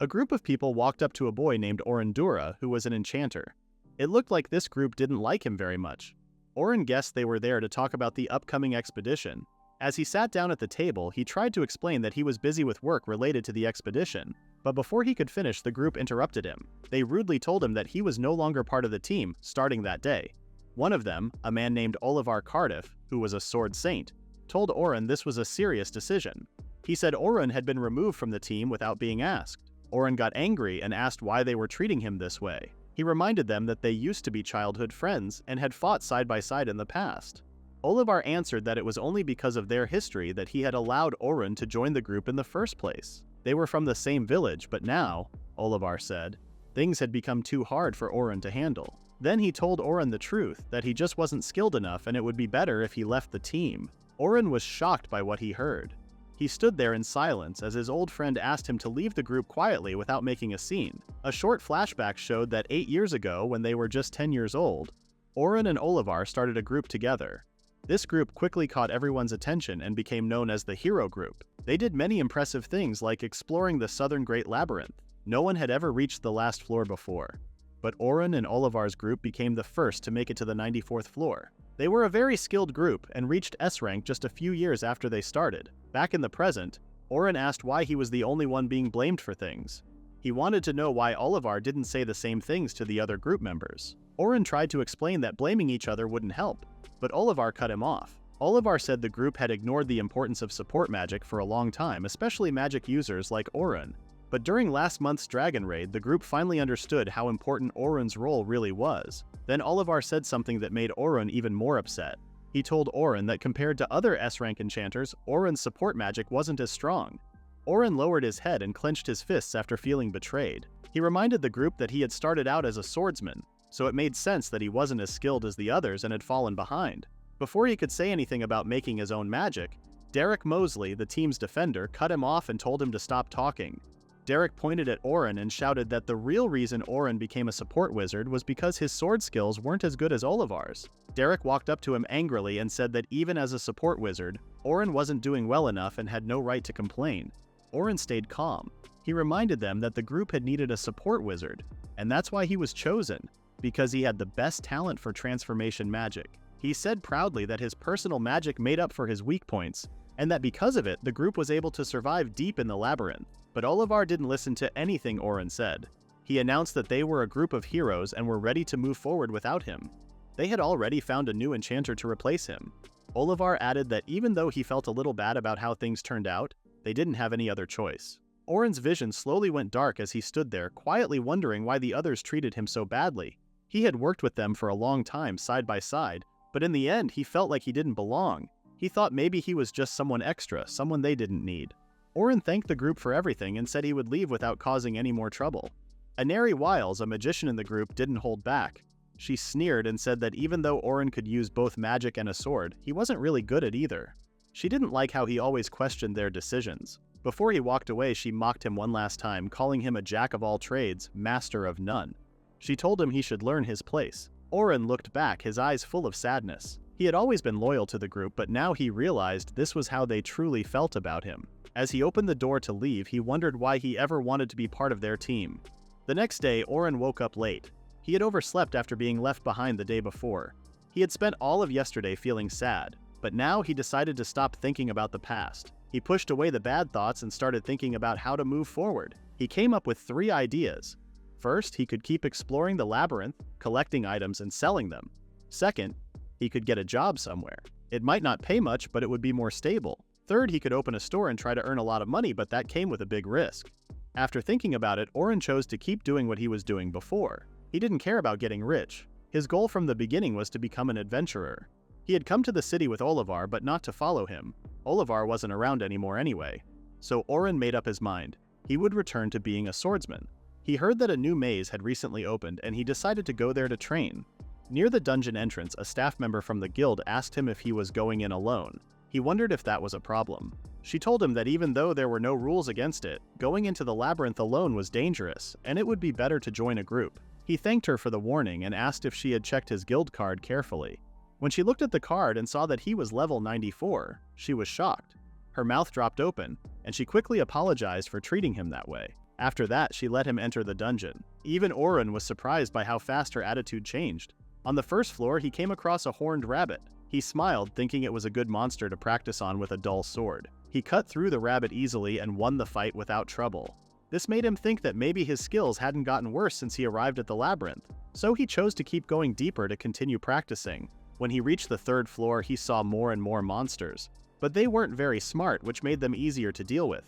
A group of people walked up to a boy named Orin, who was an enchanter. It looked like this group didn't like him very much. Orin guessed they were there to talk about the upcoming expedition. As he sat down at the table, he tried to explain that he was busy with work related to the expedition, but before he could finish, the group interrupted him. They rudely told him that he was no longer part of the team starting that day. One of them, a man named Oliver Cardiff, who was a sword saint, told Orin this was a serious decision. He said Orin had been removed from the team without being asked. Orin got angry and asked why they were treating him this way. He reminded them that they used to be childhood friends and had fought side by side in the past. Oliver answered that it was only because of their history that he had allowed Orin to join the group in the first place. They were from the same village, but now, Oliver said, things had become too hard for Orin to handle. Then he told Orin the truth, that he just wasn't skilled enough and it would be better if he left the team. Orin was shocked by what he heard. He stood there in silence as his old friend asked him to leave the group quietly without making a scene. A short flashback showed that 8 years ago, when they were just 10 years old, Orin and Oliver started a group together. This group quickly caught everyone's attention and became known as the Hero Group. They did many impressive things like exploring the Southern Great Labyrinth. No one had ever reached the last floor before. But Orin and Oliver's group became the first to make it to the 94th floor. They were a very skilled group and reached S rank just a few years after they started. Back in the present, Orin asked why he was the only one being blamed for things. He wanted to know why Oliver didn't say the same things to the other group members. Orin tried to explain that blaming each other wouldn't help, but Oliver cut him off. Oliver said the group had ignored the importance of support magic for a long time, especially magic users like Orin. But during last month's Dragon Raid, the group finally understood how important Orin's role really was. Then Oliver said something that made Orin even more upset. He told Orin that compared to other S-rank enchanters, Orin's support magic wasn't as strong. Orin lowered his head and clenched his fists after feeling betrayed. He reminded the group that he had started out as a swordsman, so it made sense that he wasn't as skilled as the others and had fallen behind. Before he could say anything about making his own magic, Derek Mosley, the team's defender, cut him off and told him to stop talking. Derek pointed at Orin and shouted that the real reason Orin became a support wizard was because his sword skills weren't as good as Oliver's. Derek walked up to him angrily and said that even as a support wizard, Orin wasn't doing well enough and had no right to complain. Orin stayed calm. He reminded them that the group had needed a support wizard, and that's why he was chosen, because he had the best talent for transformation magic. He said proudly that his personal magic made up for his weak points, and that because of it, the group was able to survive deep in the labyrinth. But Oliver didn't listen to anything Orin said. He announced that they were a group of heroes and were ready to move forward without him. They had already found a new enchanter to replace him. Oliver added that even though he felt a little bad about how things turned out, they didn't have any other choice. Orin's vision slowly went dark as he stood there, quietly wondering why the others treated him so badly. He had worked with them for a long time, side by side, but in the end he felt like he didn't belong. He thought maybe he was just someone extra, someone they didn't need. Orin thanked the group for everything and said he would leave without causing any more trouble. Aneri Wiles, a magician in the group, didn't hold back. She sneered and said that even though Orin could use both magic and a sword, he wasn't really good at either. She didn't like how he always questioned their decisions. Before he walked away, she mocked him one last time, calling him a jack of all trades, master of none. She told him he should learn his place. Orin looked back, his eyes full of sadness. He had always been loyal to the group, but now he realized this was how they truly felt about him. As he opened the door to leave, he wondered why he ever wanted to be part of their team. The next day, Orin woke up late. He had overslept after being left behind the day before. He had spent all of yesterday feeling sad, but now he decided to stop thinking about the past. He pushed away the bad thoughts and started thinking about how to move forward. He came up with 3 ideas. First, he could keep exploring the labyrinth, collecting items and selling them. Second, he could get a job somewhere. It might not pay much, but it would be more stable. Third, he could open a store and try to earn a lot of money, but that came with a big risk. After thinking about it, Orin chose to keep doing what he was doing before. He didn't care about getting rich. His goal from the beginning was to become an adventurer. He had come to the city with Oliver, but not to follow him. Oliver wasn't around anymore anyway. So Orin made up his mind. He would return to being a swordsman. He heard that a new maze had recently opened, and he decided to go there to train. Near the dungeon entrance, a staff member from the guild asked him if he was going in alone. He wondered if that was a problem. She told him that even though there were no rules against it, going into the labyrinth alone was dangerous, and it would be better to join a group. He thanked her for the warning and asked if she had checked his guild card carefully. When she looked at the card and saw that he was level 94, she was shocked. Her mouth dropped open, and she quickly apologized for treating him that way. After that, she let him enter the dungeon. Even Orin was surprised by how fast her attitude changed. On the first floor, he came across a horned rabbit. He smiled, thinking it was a good monster to practice on with a dull sword. He cut through the rabbit easily and won the fight without trouble. This made him think that maybe his skills hadn't gotten worse since he arrived at the labyrinth, so he chose to keep going deeper to continue practicing. When he reached the third floor, he saw more and more monsters, but they weren't very smart, which made them easier to deal with.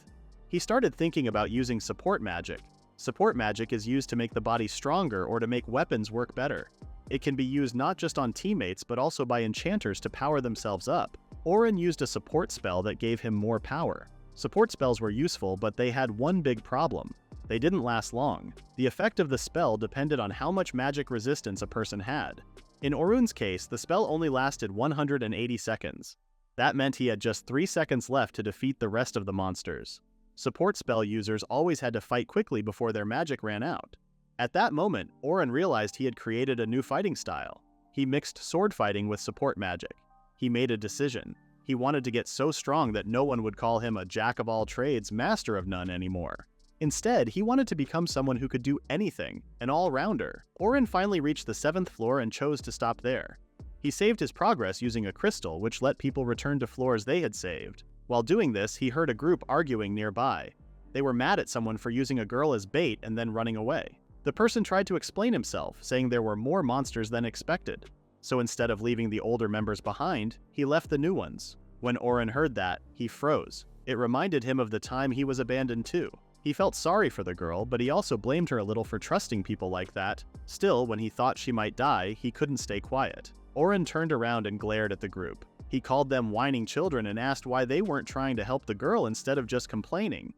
He started thinking about using support magic. Support magic is used to make the body stronger or to make weapons work better. It can be used not just on teammates but also by enchanters to power themselves up. Orin used a support spell that gave him more power. Support spells were useful, but they had one big problem. They didn't last long. The effect of the spell depended on how much magic resistance a person had. In Orun's case, the spell only lasted 180 seconds. That meant he had just 3 seconds left to defeat the rest of the monsters. Support spell users always had to fight quickly before their magic ran out. At that moment, Orin realized he had created a new fighting style. He mixed sword fighting with support magic. He made a decision. He wanted to get so strong that no one would call him a jack-of-all-trades, master of none anymore. Instead, he wanted to become someone who could do anything, an all-rounder. Orin finally reached the 7th floor and chose to stop there. He saved his progress using a crystal, which let people return to floors they had saved. While doing this, he heard a group arguing nearby. They were mad at someone for using a girl as bait and then running away. The person tried to explain himself, saying there were more monsters than expected. So instead of leaving the older members behind, he left the new ones. When Orin heard that, he froze. It reminded him of the time he was abandoned too. He felt sorry for the girl, but he also blamed her a little for trusting people like that. Still, when he thought she might die, he couldn't stay quiet. Orin turned around and glared at the group. He called them whining children and asked why they weren't trying to help the girl instead of just complaining.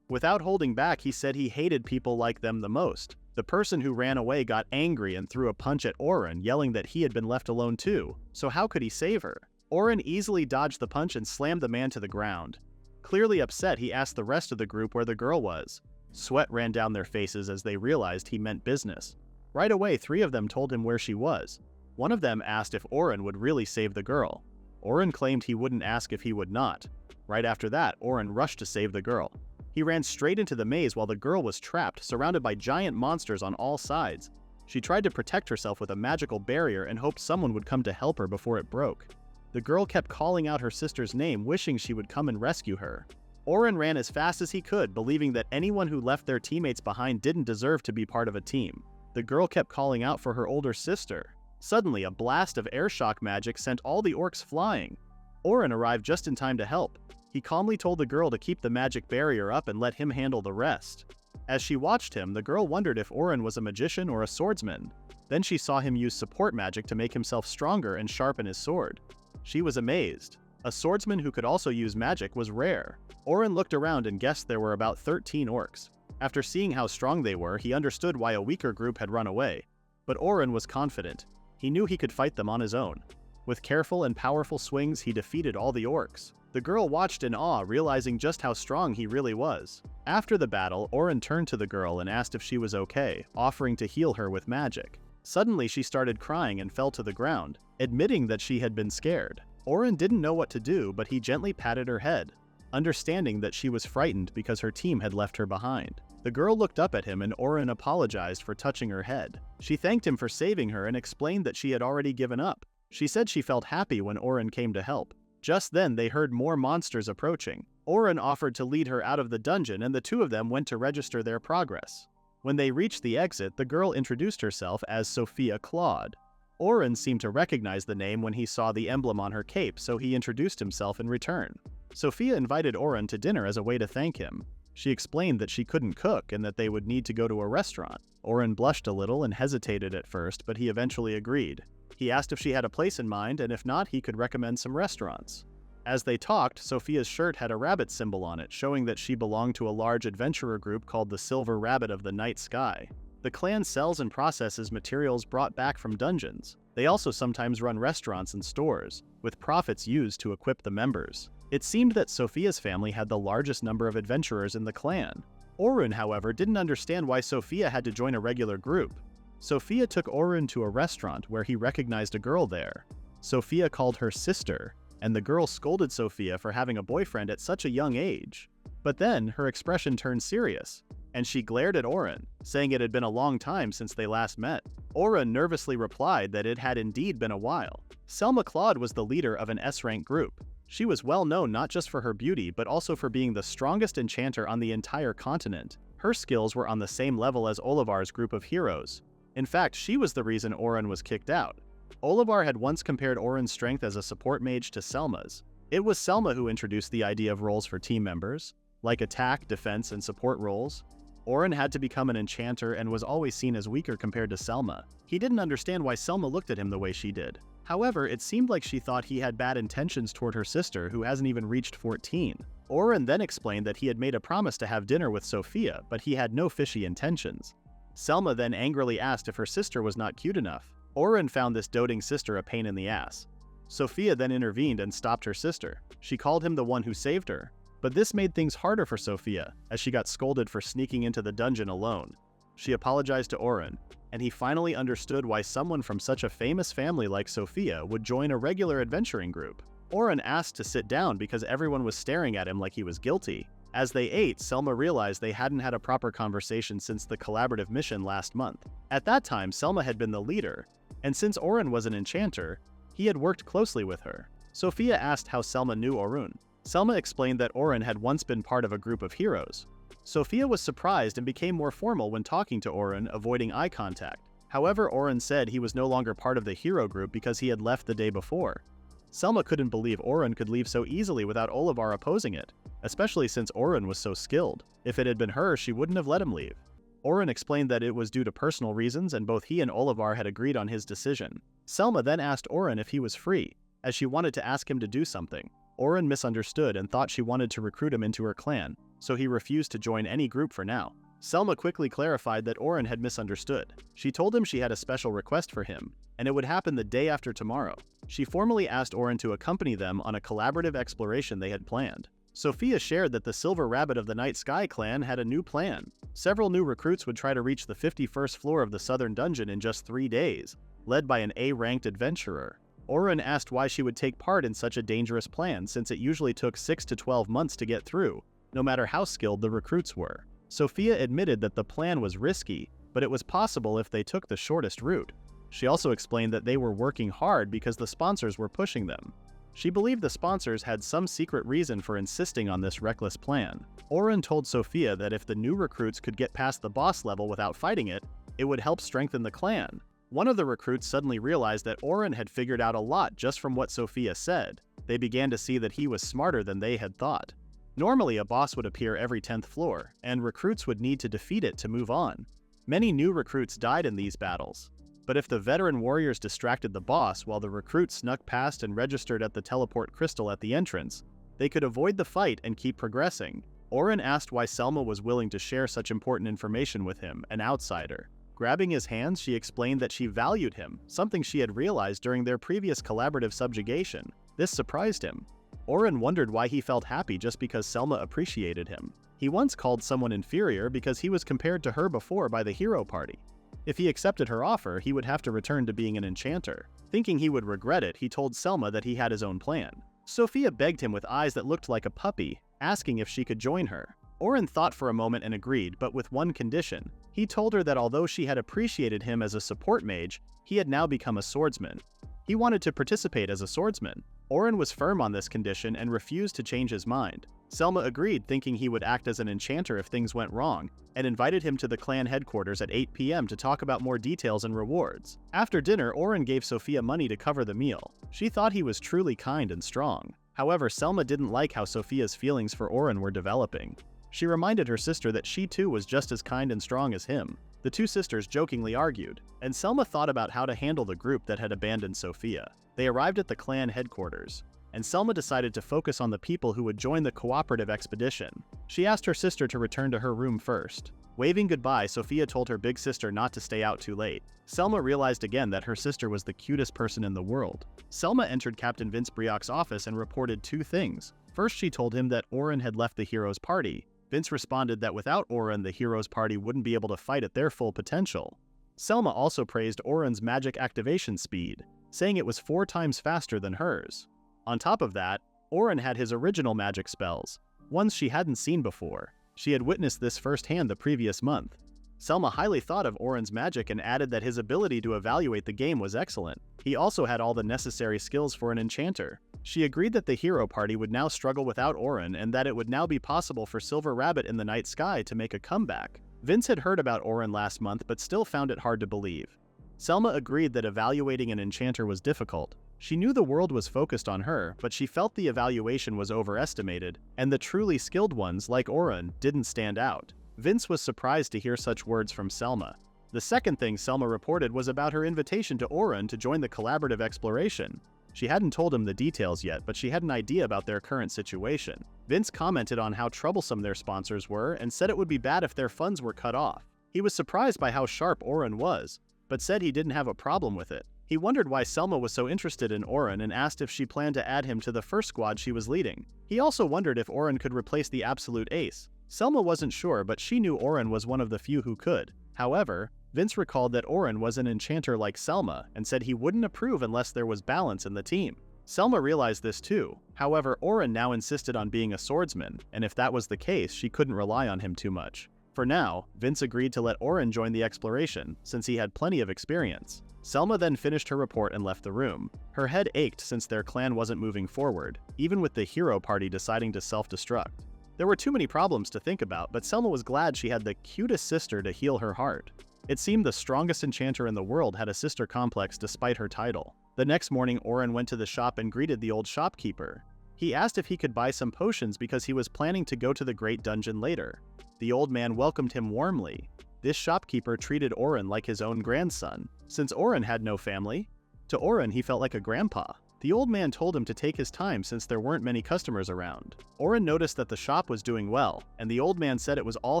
Without holding back, he said he hated people like them the most. The person who ran away got angry and threw a punch at Orin, yelling that he had been left alone too, so how could he save her? Orin easily dodged the punch and slammed the man to the ground. Clearly upset, he asked the rest of the group where the girl was. Sweat ran down their faces as they realized he meant business. Right away, 3 of them told him where she was. One of them asked if Orin would really save the girl. Orin claimed he wouldn't ask if he would not. Right after that, Orin rushed to save the girl. He ran straight into the maze while the girl was trapped, surrounded by giant monsters on all sides. She tried to protect herself with a magical barrier and hoped someone would come to help her before it broke. The girl kept calling out her sister's name, wishing she would come and rescue her. Orin ran as fast as he could, believing that anyone who left their teammates behind didn't deserve to be part of a team. The girl kept calling out for her older sister. Suddenly, a blast of airshock magic sent all the orcs flying. Orin arrived just in time to help. He calmly told the girl to keep the magic barrier up and let him handle the rest. As she watched him, the girl wondered if Orin was a magician or a swordsman. Then she saw him use support magic to make himself stronger and sharpen his sword. She was amazed. A swordsman who could also use magic was rare. Orin looked around and guessed there were about 13 orcs. After seeing how strong they were, he understood why a weaker group had run away. But Orin was confident. He knew he could fight them on his own. With careful and powerful swings, he defeated all the orcs. The girl watched in awe, realizing just how strong he really was. After the battle, Orin turned to the girl and asked if she was okay, offering to heal her with magic. Suddenly, she started crying and fell to the ground, admitting that she had been scared. Orin didn't know what to do, but he gently patted her head, understanding that she was frightened because her team had left her behind. The girl looked up at him and Orin apologized for touching her head. She thanked him for saving her and explained that she had already given up. She said she felt happy when Orin came to help. Just then, they heard more monsters approaching. Orin offered to lead her out of the dungeon and the 2 of them went to register their progress. When they reached the exit, the girl introduced herself as Sophia Claude. Orin seemed to recognize the name when he saw the emblem on her cape, so he introduced himself in return. Sophia invited Orin to dinner as a way to thank him. She explained that she couldn't cook and that they would need to go to a restaurant. Orin blushed a little and hesitated at first, but he eventually agreed. He asked if she had a place in mind, and if not, he could recommend some restaurants. As they talked, Sophia's shirt had a rabbit symbol on it, showing that she belonged to a large adventurer group called the Silver Rabbit of the Night Sky. The clan sells and processes materials brought back from dungeons. They also sometimes run restaurants and stores, with profits used to equip the members. It seemed that Sophia's family had the largest number of adventurers in the clan. Orin, however, didn't understand why Sophia had to join a regular group. Sophia took Orin to a restaurant where he recognized a girl there. Sophia called her sister, and the girl scolded Sophia for having a boyfriend at such a young age. But then, her expression turned serious, and she glared at Orin, saying it had been a long time since they last met. Orin nervously replied that it had indeed been a while. Selma Claude was the leader of an S-rank group. She was well known not just for her beauty but also for being the strongest enchanter on the entire continent. Her skills were on the same level as Olivar's group of heroes. In fact, she was the reason Orin was kicked out. Olivar had once compared Orin's strength as a support mage to Selma's. It was Selma who introduced the idea of roles for team members, like attack, defense, and support roles. Orin had to become an enchanter and was always seen as weaker compared to Selma. He didn't understand why Selma looked at him the way she did. However, it seemed like she thought he had bad intentions toward her sister, who hasn't even reached 14. Orin then explained that he had made a promise to have dinner with Sophia, but he had no fishy intentions. Selma then angrily asked if her sister was not cute enough. Orin found this doting sister a pain in the ass. Sophia then intervened and stopped her sister. She called him the one who saved her. But this made things harder for Sophia, as she got scolded for sneaking into the dungeon alone. She apologized to Orin, and he finally understood why someone from such a famous family like Sophia would join a regular adventuring group. Orin asked to sit down because everyone was staring at him like he was guilty. As they ate, Selma realized they hadn't had a proper conversation since the collaborative mission last month. At that time, Selma had been the leader, and since Orin was an enchanter, he had worked closely with her. Sophia asked how Selma knew Orin. Selma explained that Orin had once been part of a group of heroes. Sophia was surprised and became more formal when talking to Orin, avoiding eye contact. However, Orin said he was no longer part of the hero group because he had left the day before. Selma couldn't believe Orin could leave so easily without Olivar opposing it, especially since Orin was so skilled. If it had been her, she wouldn't have let him leave. Orin explained that it was due to personal reasons and both he and Olivar had agreed on his decision. Selma then asked Orin if he was free, as she wanted to ask him to do something. Orin misunderstood and thought she wanted to recruit him into her clan, so he refused to join any group for now. Selma quickly clarified that Orin had misunderstood. She told him she had a special request for him, and it would happen the day after tomorrow. She formally asked Orin to accompany them on a collaborative exploration they had planned. Sophia shared that the Silver Rabbit of the Night Sky clan had a new plan. Several new recruits would try to reach the 51st floor of the Southern Dungeon in just 3 days, led by an A-ranked adventurer. Orin asked why she would take part in such a dangerous plan since it usually took 6 to 12 months to get through, no matter how skilled the recruits were. Sophia admitted that the plan was risky, but it was possible if they took the shortest route. She also explained that they were working hard because the sponsors were pushing them. She believed the sponsors had some secret reason for insisting on this reckless plan. Orin told Sophia that if the new recruits could get past the boss level without fighting it, it would help strengthen the clan. One of the recruits suddenly realized that Orin had figured out a lot just from what Sophia said. They began to see that he was smarter than they had thought. Normally, a boss would appear every 10th floor, and recruits would need to defeat it to move on. Many new recruits died in these battles. But if the veteran warriors distracted the boss while the recruits snuck past and registered at the teleport crystal at the entrance, they could avoid the fight and keep progressing. Orin asked why Selma was willing to share such important information with him, an outsider. Grabbing his hands, she explained that she valued him, something she had realized during their previous collaborative subjugation. This surprised him. Orin wondered why he felt happy just because Selma appreciated him. He once called someone inferior because he was compared to her before by the hero party. If he accepted her offer, he would have to return to being an enchanter. Thinking he would regret it, he told Selma that he had his own plan. Sophia begged him with eyes that looked like a puppy, asking if she could join her. Orin thought for a moment and agreed, but with one condition. He told her that although she had appreciated him as a support mage, he had now become a swordsman. He wanted to participate as a swordsman. Orin was firm on this condition and refused to change his mind. Selma agreed, thinking he would act as an enchanter if things went wrong, and invited him to the clan headquarters at 8 p.m. to talk about more details and rewards. After dinner, Orin gave Sophia money to cover the meal. She thought he was truly kind and strong. However, Selma didn't like how Sophia's feelings for Orin were developing. She reminded her sister that she too was just as kind and strong as him. The two sisters jokingly argued, and Selma thought about how to handle the group that had abandoned Sophia. They arrived at the clan headquarters, and Selma decided to focus on the people who would join the cooperative expedition. She asked her sister to return to her room first. Waving goodbye, Sophia told her big sister not to stay out too late. Selma realized again that her sister was the cutest person in the world. Selma entered Captain Vince Brioc's office and reported 2 things. First, she told him that Orin had left the heroes' party. Vince responded that without Orin, the heroes' party wouldn't be able to fight at their full potential. Selma also praised Orin's magic activation speed, saying it was 4 times faster than hers. On top of that, Orin had his original magic spells, ones she hadn't seen before. She had witnessed this firsthand the previous month. Selma highly thought of Orin's magic and added that his ability to evaluate the game was excellent. He also had all the necessary skills for an enchanter. She agreed that the hero party would now struggle without Orin and that it would now be possible for Silver Rabbit in the Night Sky to make a comeback. Vince had heard about Orin last month but still found it hard to believe. Selma agreed that evaluating an enchanter was difficult. She knew the world was focused on her, but she felt the evaluation was overestimated, and the truly skilled ones, like Orin, didn't stand out. Vince was surprised to hear such words from Selma. The second thing Selma reported was about her invitation to Orin to join the collaborative exploration. She hadn't told him the details yet, but she had an idea about their current situation. Vince commented on how troublesome their sponsors were and said it would be bad if their funds were cut off. He was surprised by how sharp Orin was, but said he didn't have a problem with it. He wondered why Selma was so interested in Orin and asked if she planned to add him to the first squad she was leading. He also wondered if Orin could replace the absolute ace. Selma wasn't sure, but she knew Orin was one of the few who could. However, Vince recalled that Orin was an enchanter like Selma and said he wouldn't approve unless there was balance in the team. Selma realized this too. However, Orin now insisted on being a swordsman, and if that was the case, she couldn't rely on him too much. For now, Vince agreed to let Orin join the exploration, since he had plenty of experience. Selma then finished her report and left the room. Her head ached since their clan wasn't moving forward, even with the hero party deciding to self-destruct. There were too many problems to think about, but Selma was glad she had the cutest sister to heal her heart. It seemed the strongest enchanter in the world had a sister complex despite her title. The next morning, Orin went to the shop and greeted the old shopkeeper. He asked if he could buy some potions because he was planning to go to the Great Dungeon later. The old man welcomed him warmly. This shopkeeper treated Orin like his own grandson, since Orin had no family. To Orin, he felt like a grandpa. The old man told him to take his time since there weren't many customers around. Orin noticed that the shop was doing well, and the old man said it was all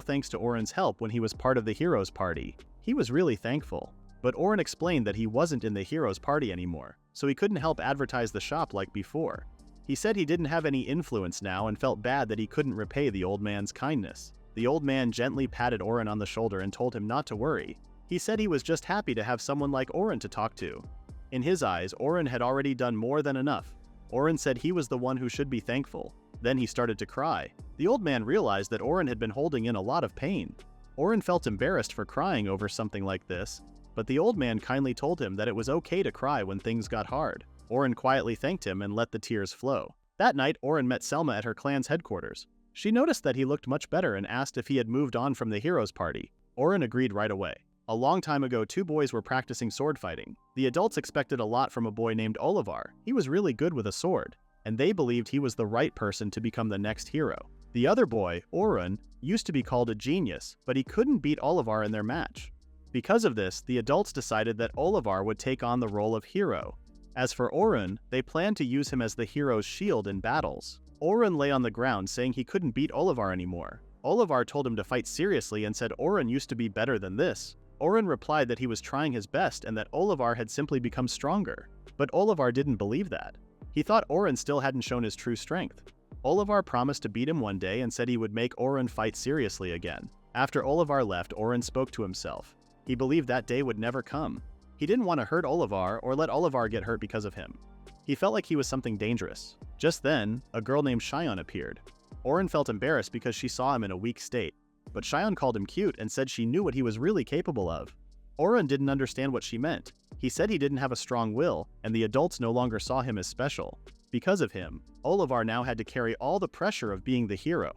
thanks to Orin's help when he was part of the heroes party. He was really thankful. But Orin explained that he wasn't in the heroes party anymore, so he couldn't help advertise the shop like before. He said he didn't have any influence now and felt bad that he couldn't repay the old man's kindness. The old man gently patted Orin on the shoulder and told him not to worry. He said he was just happy to have someone like Orin to talk to. In his eyes, Orin had already done more than enough. Orin said he was the one who should be thankful. Then he started to cry. The old man realized that Orin had been holding in a lot of pain. Orin felt embarrassed for crying over something like this, but the old man kindly told him that it was okay to cry when things got hard. Orin quietly thanked him and let the tears flow. That night, Orin met Selma at her clan's headquarters. She noticed that he looked much better and asked if he had moved on from the heroes party. Orin agreed right away. A long time ago, two boys were practicing sword fighting. The adults expected a lot from a boy named Olivar. He was really good with a sword, and they believed he was the right person to become the next hero. The other boy, Orin, used to be called a genius, but he couldn't beat Olivar in their match. Because of this, the adults decided that Olivar would take on the role of hero. As for Orin, they planned to use him as the hero's shield in battles. Orin lay on the ground saying he couldn't beat Olivar anymore. Olivar told him to fight seriously and said Orin used to be better than this. Orin replied that he was trying his best and that Olivar had simply become stronger. But Olivar didn't believe that. He thought Orin still hadn't shown his true strength. Olivar promised to beat him one day and said he would make Orin fight seriously again. After Olivar left, Orin spoke to himself. He believed that day would never come. He didn't want to hurt Olivar or let Olivar get hurt because of him. He felt like he was something dangerous. Just then, a girl named Cheyenne appeared. Orin felt embarrassed because she saw him in a weak state. But Cheyenne called him cute and said she knew what he was really capable of. Orin didn't understand what she meant. He said he didn't have a strong will, and the adults no longer saw him as special. Because of him, Olivar now had to carry all the pressure of being the hero.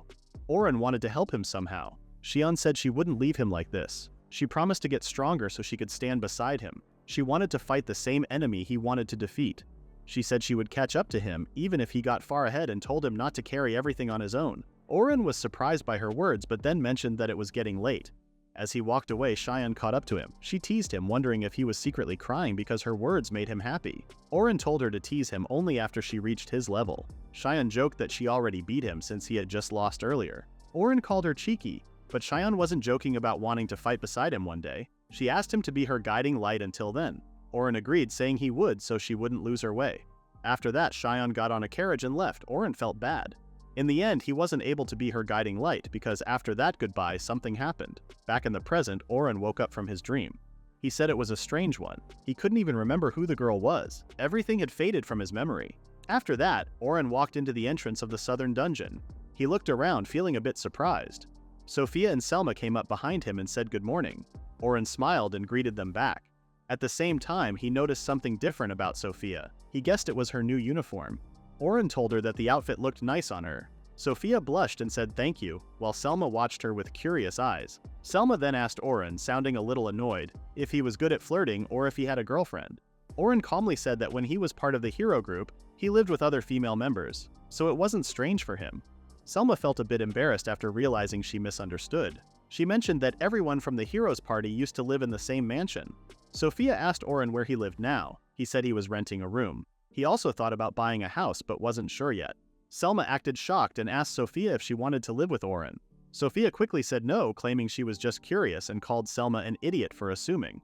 Orin wanted to help him somehow. Cheyenne said she wouldn't leave him like this. She promised to get stronger so she could stand beside him. She wanted to fight the same enemy he wanted to defeat. She said she would catch up to him even if he got far ahead and told him not to carry everything on his own. Orin was surprised by her words but then mentioned that it was getting late. As he walked away, Cheyenne caught up to him. She teased him, wondering if he was secretly crying because her words made him happy. Orin told her to tease him only after she reached his level. Cheyenne joked that she already beat him since he had just lost earlier. Orin called her cheeky, but Cheyenne wasn't joking about wanting to fight beside him one day. She asked him to be her guiding light until then. Orin agreed, saying he would so she wouldn't lose her way. After that, Cheyenne got on a carriage and left. Orin felt bad. In the end, he wasn't able to be her guiding light because after that goodbye, something happened. Back in the present, Orin woke up from his dream. He said it was a strange one. He couldn't even remember who the girl was. Everything had faded from his memory. After that, Orin walked into the entrance of the southern dungeon. He looked around, feeling a bit surprised. Sophia and Selma came up behind him and said good morning. Orin smiled and greeted them back. At the same time, he noticed something different about Sophia. He guessed it was her new uniform. Orin told her that the outfit looked nice on her. Sophia blushed and said thank you, while Selma watched her with curious eyes. Selma then asked Orin, sounding a little annoyed, if he was good at flirting or if he had a girlfriend. Orin calmly said that when he was part of the hero group, he lived with other female members, so it wasn't strange for him. Selma felt a bit embarrassed after realizing she misunderstood. She mentioned that everyone from the heroes party used to live in the same mansion. Sophia asked Orin where he lived now. He said he was renting a room. He also thought about buying a house but wasn't sure yet. Selma acted shocked and asked Sophia if she wanted to live with Orin. Sophia quickly said no, claiming she was just curious, and called Selma an idiot for assuming.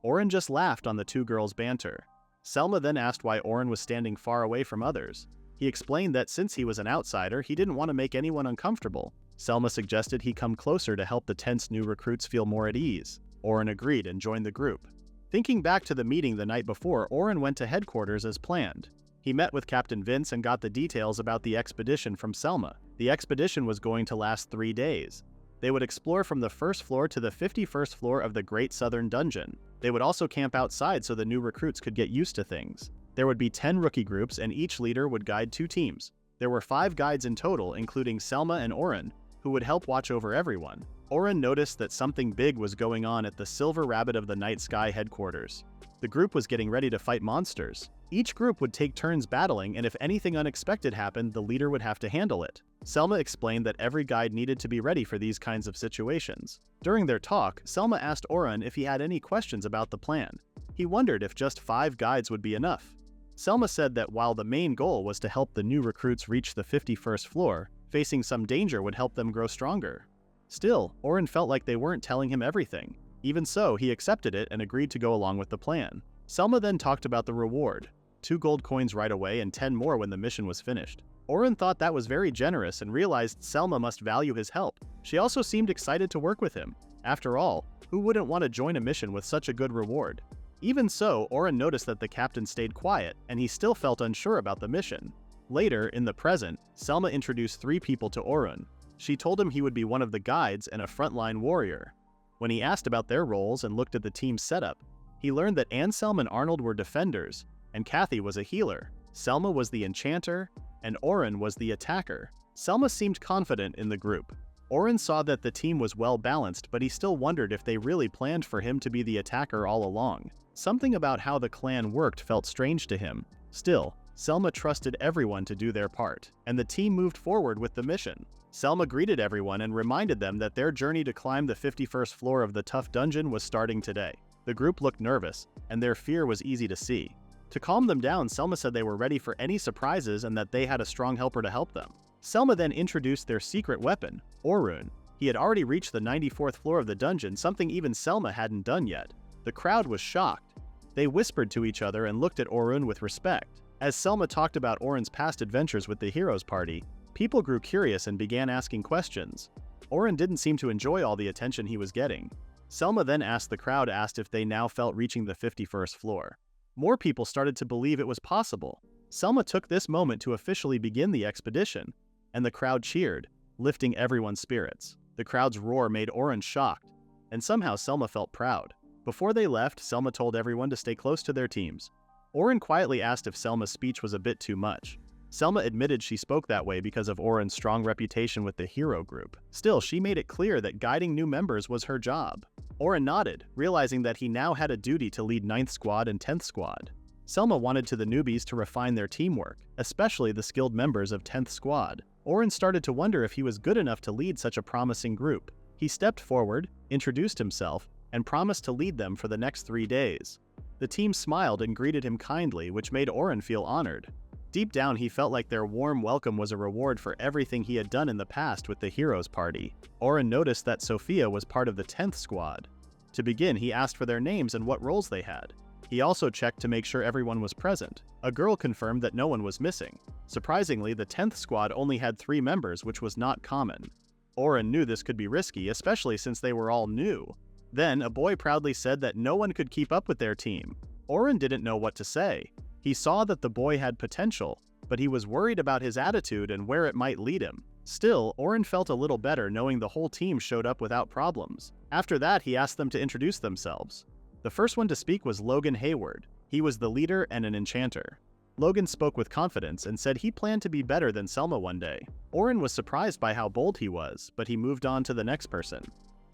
Orin just laughed on the two girls' banter. Selma then asked why Orin was standing far away from others. He explained that since he was an outsider, he didn't want to make anyone uncomfortable. Selma suggested he come closer to help the tense new recruits feel more at ease. Orin agreed and joined the group. Thinking back to the meeting the night before, Orin went to headquarters as planned. He met with Captain Vince and got the details about the expedition from Selma. The expedition was going to last 3 days. They would explore from the 1st floor to the 51st floor of the Great Southern Dungeon. They would also camp outside so the new recruits could get used to things. There would be 10 rookie groups and each leader would guide 2 teams. There were 5 guides in total, including Selma and Orin, who would help watch over everyone. Orin noticed that something big was going on at the Silver Rabbit of the Night Sky headquarters. The group was getting ready to fight monsters. Each group would take turns battling, and if anything unexpected happened, the leader would have to handle it. Selma explained that every guide needed to be ready for these kinds of situations. During their talk, Selma asked Orin if he had any questions about the plan. He wondered if just 5 guides would be enough. Selma said that while the main goal was to help the new recruits reach the 51st floor, facing some danger would help them grow stronger. Still, Orin felt like they weren't telling him everything. Even so, he accepted it and agreed to go along with the plan. Selma then talked about the reward: 2 gold coins right away and 10 more when the mission was finished. Orin thought that was very generous and realized Selma must value his help. She also seemed excited to work with him. After all, who wouldn't want to join a mission with such a good reward? Even so, Orin noticed that the captain stayed quiet, and he still felt unsure about the mission. Later, in the present, Selma introduced 3 people to Orin. She told him he would be one of the guides and a frontline warrior. When he asked about their roles and looked at the team's setup, he learned that Anselm and Arnold were defenders, and Kathy was a healer. Selma was the enchanter, and Orin was the attacker. Selma seemed confident in the group. Orin saw that the team was well balanced, but he still wondered if they really planned for him to be the attacker all along. Something about how the clan worked felt strange to him. Still, Selma trusted everyone to do their part, and the team moved forward with the mission. Selma greeted everyone and reminded them that their journey to climb the 51st floor of the tough dungeon was starting today. The group looked nervous, and their fear was easy to see. To calm them down, Selma said they were ready for any surprises and that they had a strong helper to help them. Selma then introduced their secret weapon, Orin. He had already reached the 94th floor of the dungeon, something even Selma hadn't done yet. The crowd was shocked. They whispered to each other and looked at Orin with respect. As Selma talked about Orin's past adventures with the heroes party, people grew curious and began asking questions. Orin didn't seem to enjoy all the attention he was getting. Selma then asked the crowd if they now felt reaching the 51st floor. More people started to believe it was possible. Selma took this moment to officially begin the expedition, and the crowd cheered, lifting everyone's spirits. The crowd's roar made Orin shocked, and somehow Selma felt proud. Before they left, Selma told everyone to stay close to their teams. Orin quietly asked if Selma's speech was a bit too much. Selma admitted she spoke that way because of Orin's strong reputation with the hero group. Still, she made it clear that guiding new members was her job. Orin nodded, realizing that he now had a duty to lead 9th Squad and 10th Squad. Selma wanted the newbies to refine their teamwork, especially the skilled members of 10th Squad. Orin started to wonder if he was good enough to lead such a promising group. He stepped forward, introduced himself, and promised to lead them for the next 3 days. The team smiled and greeted him kindly, which made Orin feel honored. Deep down, he felt like their warm welcome was a reward for everything he had done in the past with the heroes party. Orin noticed that Sophia was part of the 10th Squad. To begin, he asked for their names and what roles they had. He also checked to make sure everyone was present. A girl confirmed that no one was missing. Surprisingly, the 10th Squad only had 3 members, which was not common. Orin knew this could be risky, especially since they were all new. Then, a boy proudly said that no one could keep up with their team. Orin didn't know what to say. He saw that the boy had potential, but he was worried about his attitude and where it might lead him. Still, Orin felt a little better knowing the whole team showed up without problems. After that, he asked them to introduce themselves. The first one to speak was Logan Hayward. He was the leader and an enchanter. Logan spoke with confidence and said he planned to be better than Selma one day. Orin was surprised by how bold he was, but he moved on to the next person.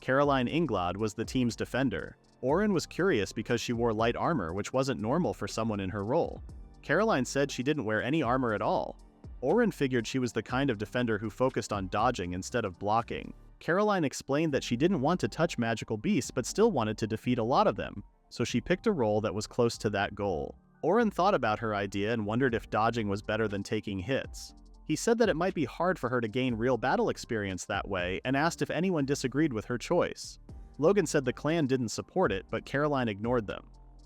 Caroline Inglad was the team's defender. Orin was curious because she wore light armor, which wasn't normal for someone in her role. Caroline said she didn't wear any armor at all. Orin figured she was the kind of defender who focused on dodging instead of blocking. Caroline explained that she didn't want to touch magical beasts but still wanted to defeat a lot of them, so she picked a role that was close to that goal. Orin thought about her idea and wondered if dodging was better than taking hits. He said that it might be hard for her to gain real battle experience that way and asked if anyone disagreed with her choice. Logan said the clan didn't support it, but Caroline ignored them.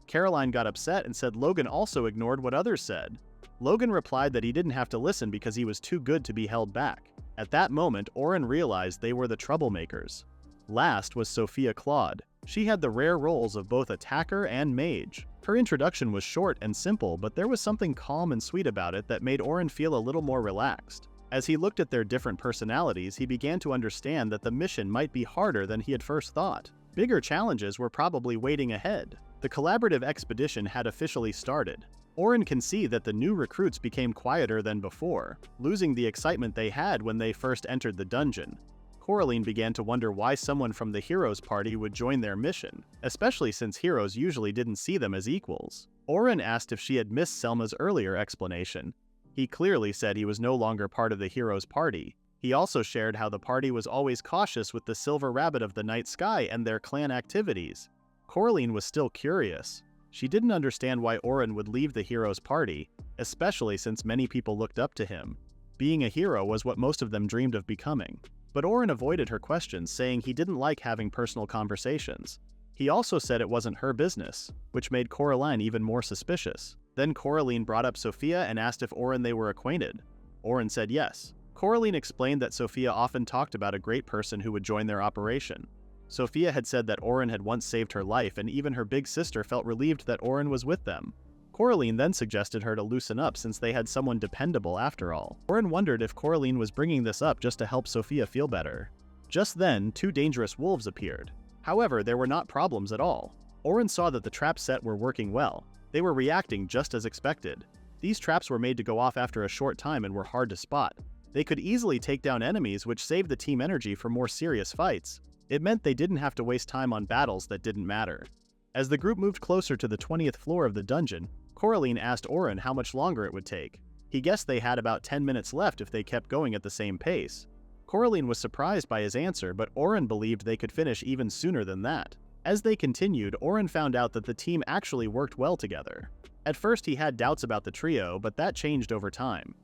Caroline got upset and said Logan also ignored what others said. Logan replied that he didn't have to listen because he was too good to be held back. At that moment, Orin realized they were the troublemakers. Last was Sophia Claude. She had the rare roles of both attacker and mage. Her introduction was short and simple, but there was something calm and sweet about it that made Orin feel a little more relaxed. As he looked at their different personalities, he began to understand that the mission might be harder than he had first thought. Bigger challenges were probably waiting ahead. The collaborative expedition had officially started. Orin can see that the new recruits became quieter than before, losing the excitement they had when they first entered the dungeon. Coraline began to wonder why someone from the heroes party would join their mission, especially since heroes usually didn't see them as equals. Orin asked if she had missed Selma's earlier explanation. He clearly said he was no longer part of the heroes party. He also shared how the party was always cautious with the Silver Rabbit of the Night Sky and their clan activities. Coraline was still curious. She didn't understand why Orin would leave the heroes party, especially since many people looked up to him. Being a hero was what most of them dreamed of becoming. But Orin avoided her questions, saying he didn't like having personal conversations. He also said it wasn't her business, which made Coraline even more suspicious. Then Coraline brought up Sophia and asked if Orin they were acquainted. Orin said yes. Coraline explained that Sophia often talked about a great person who would join their operation. Sophia had said that Orin had once saved her life, and even her big sister felt relieved that Orin was with them. Coraline then suggested her to loosen up since they had someone dependable after all. Orin wondered if Coraline was bringing this up just to help Sophia feel better. Just then, 2 dangerous wolves appeared. However, there were not problems at all. Orin saw that the trap set were working well. They were reacting just as expected. These traps were made to go off after a short time and were hard to spot. They could easily take down enemies, which saved the team energy for more serious fights. It meant they didn't have to waste time on battles that didn't matter. As the group moved closer to the 20th floor of the dungeon, Coraline asked Orin how much longer it would take. He guessed they had about 10 minutes left if they kept going at the same pace. Coraline was surprised by his answer, but Orin believed they could finish even sooner than that. As they continued, Orin found out that the team actually worked well together. At first he had doubts about the trio, but that changed over time.